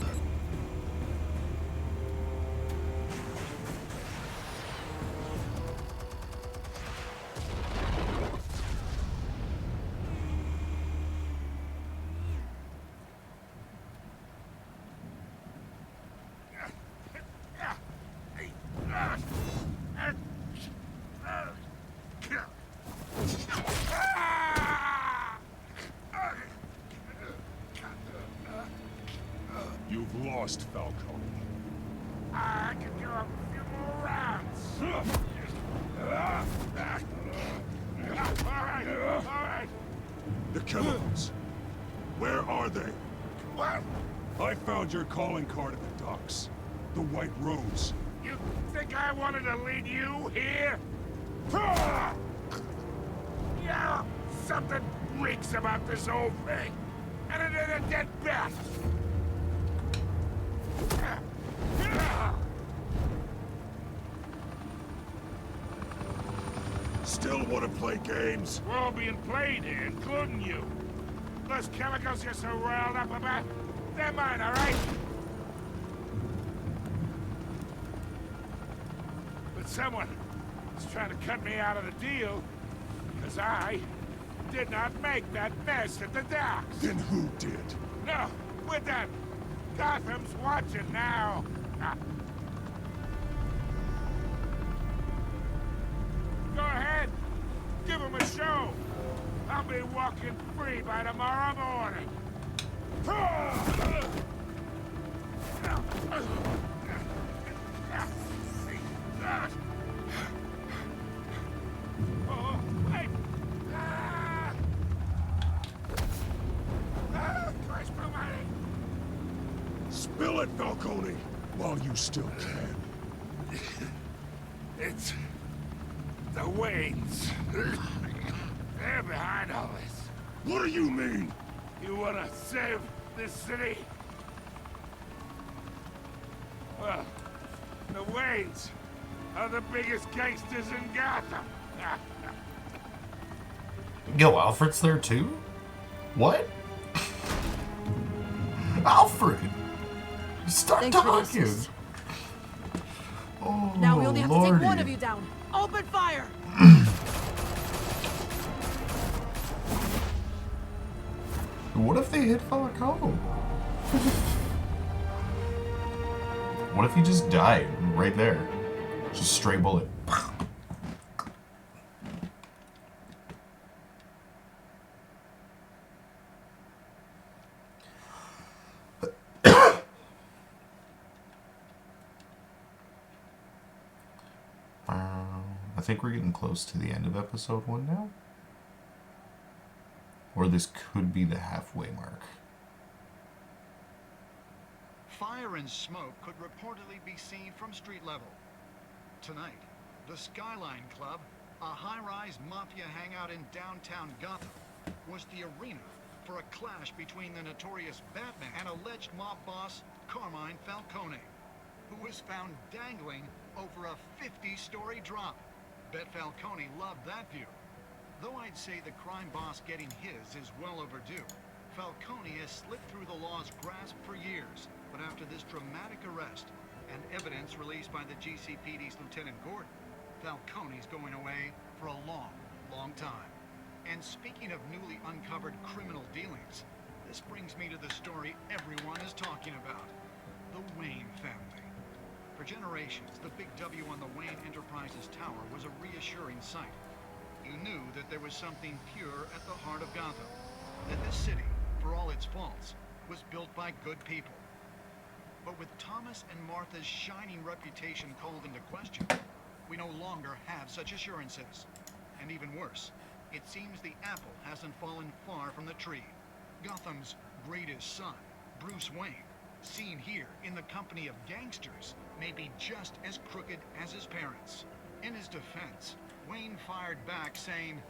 You've lost, Falcone. I can do a few more rounds. All right. The chemicals. Where are they? What? I found your calling card at the docks. The White Rose. You think I wanted to lead you here? Yeah, something reeks about this whole thing. And it ain't a dead bat. Still want to play games? We're all being played here, including you. Those chemicals you're so riled up about, they're mine, all right? But someone is trying to cut me out of the deal, because I did not make that mess at the docks. Then who did? No, we're done. Gotham's watching now. Go ahead. Give him a show. I'll be walking free by tomorrow morning. Oh, wait. Christ almighty. Spill it, Falcone, while you still can. It's the Waynes. They're behind all this. What do you mean? You wanna save this city? Well, the Waynes are the biggest gangsters in Gotham. Yo, Alfred's there too? What? Alfred! Start Thanks for the talking! assist. Oh, Now we only have to take one lordy. of you down. Open fire! What if they hit Falcone? What if he just died right there? Just stray bullet. I think we're getting close to the end of episode 1 now. Or this could be the halfway mark. Fire and smoke could reportedly be seen from street level. Tonight, the Skyline Club, a high-rise mafia hangout in downtown Gotham, was the arena for a clash between the notorious Batman and alleged mob boss Carmine Falcone, who was found dangling over a 50-story drop. Bet Falcone loved that view. Though I'd say the crime boss getting his is well overdue, Falcone has slipped through the law's grasp for years. But after this dramatic arrest and evidence released by the GCPD's Lieutenant Gordon, Falcone's going away for a long, long time. And speaking of newly uncovered criminal dealings, this brings me to the story everyone is talking about: the Wayne family. For generations, the big W on the Wayne Enterprises Tower was a reassuring sight. You knew that there was something pure at the heart of Gotham, that this city, for all its faults, was built by good people. But with Thomas and Martha's shining reputation called into question, we no longer have such assurances. And even worse, it seems the apple hasn't fallen far from the tree. Gotham's greatest son, Bruce Wayne, seen here in the company of gangsters, may be just as crooked as his parents. In his defense, Wayne fired back saying,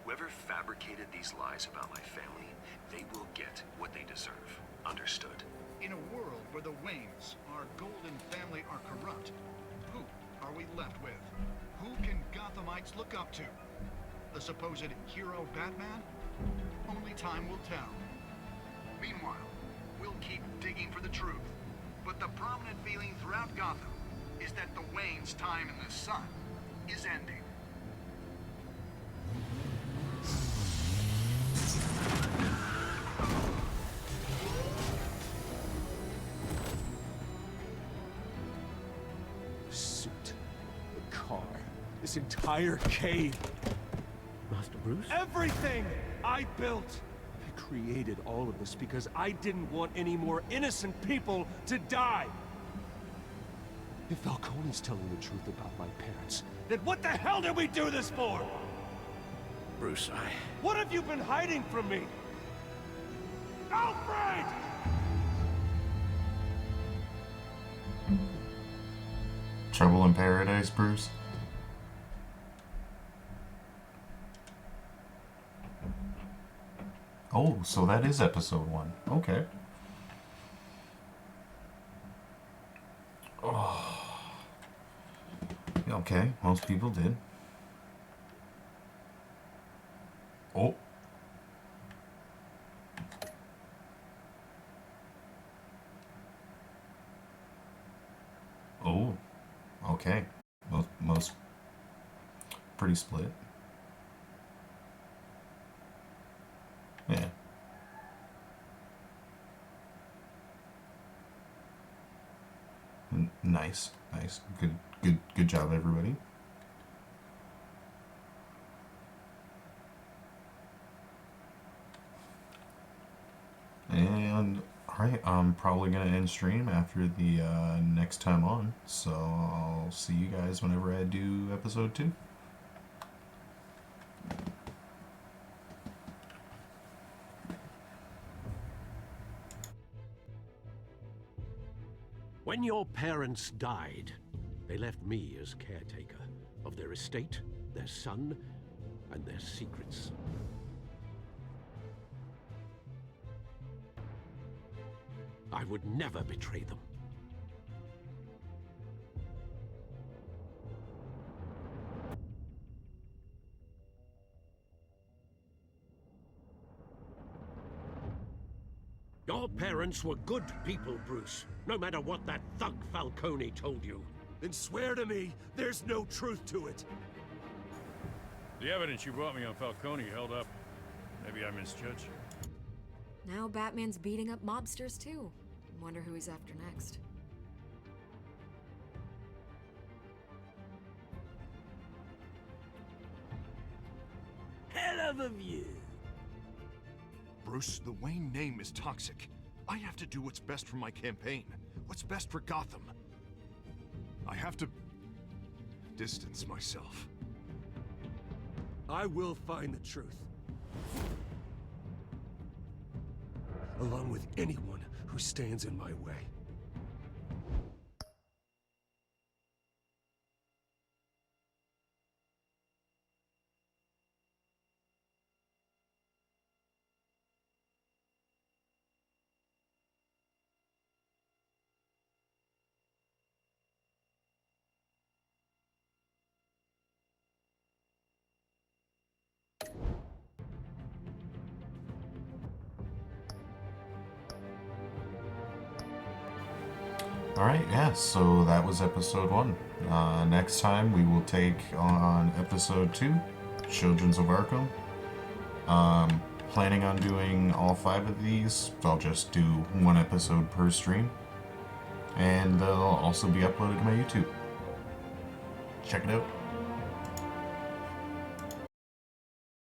"Whoever fabricated these lies about my family, they will get what they deserve. Understood?" In a world where the Waynes, our golden family, are corrupt, who are we left with? Who can Gothamites look up to? The supposed hero Batman? Only time will tell. Meanwhile, we'll keep digging for the truth. But the prominent feeling throughout Gotham is that the Waynes' time in the sun is ending. Suit, the car, this entire cave. Master Bruce? Everything I built. I created all of this because I didn't want any more innocent people to die. If Falcone's telling the truth about my parents, then what the hell did we do this for? Bruce, What have you been hiding from me? Alfred! Trouble in Paradise, Bruce? Oh, so that is episode 1. Okay. Oh. Okay, most people did. Oh. Oh. Okay. Most pretty split. Yeah. Nice. Good job, everybody. And alright, I'm probably gonna end stream after the next time on, so I'll see you guys whenever I do episode 2. When your parents died, they left me as caretaker of their estate, their son, and their secrets. I would never betray them. Your parents were good people, Bruce, no matter what that thug Falcone told you. Then swear to me there's no truth to it. The evidence you brought me on Falcone held up. Maybe I misjudged you. Now Batman's beating up mobsters too. Wonder who he's after next. Hell of a view. Bruce, the Wayne name is toxic. I have to do what's best for my campaign. What's best for Gotham. I have to distance myself. I will find the truth. Along with anyone who stands in my way. Alright, yeah, so that was episode 1. Next time we will take on episode 2, Children's of Arkham. Planning on doing all 5 of these. I'll just do 1 episode per stream. And they'll also be uploaded to my YouTube. Check it out.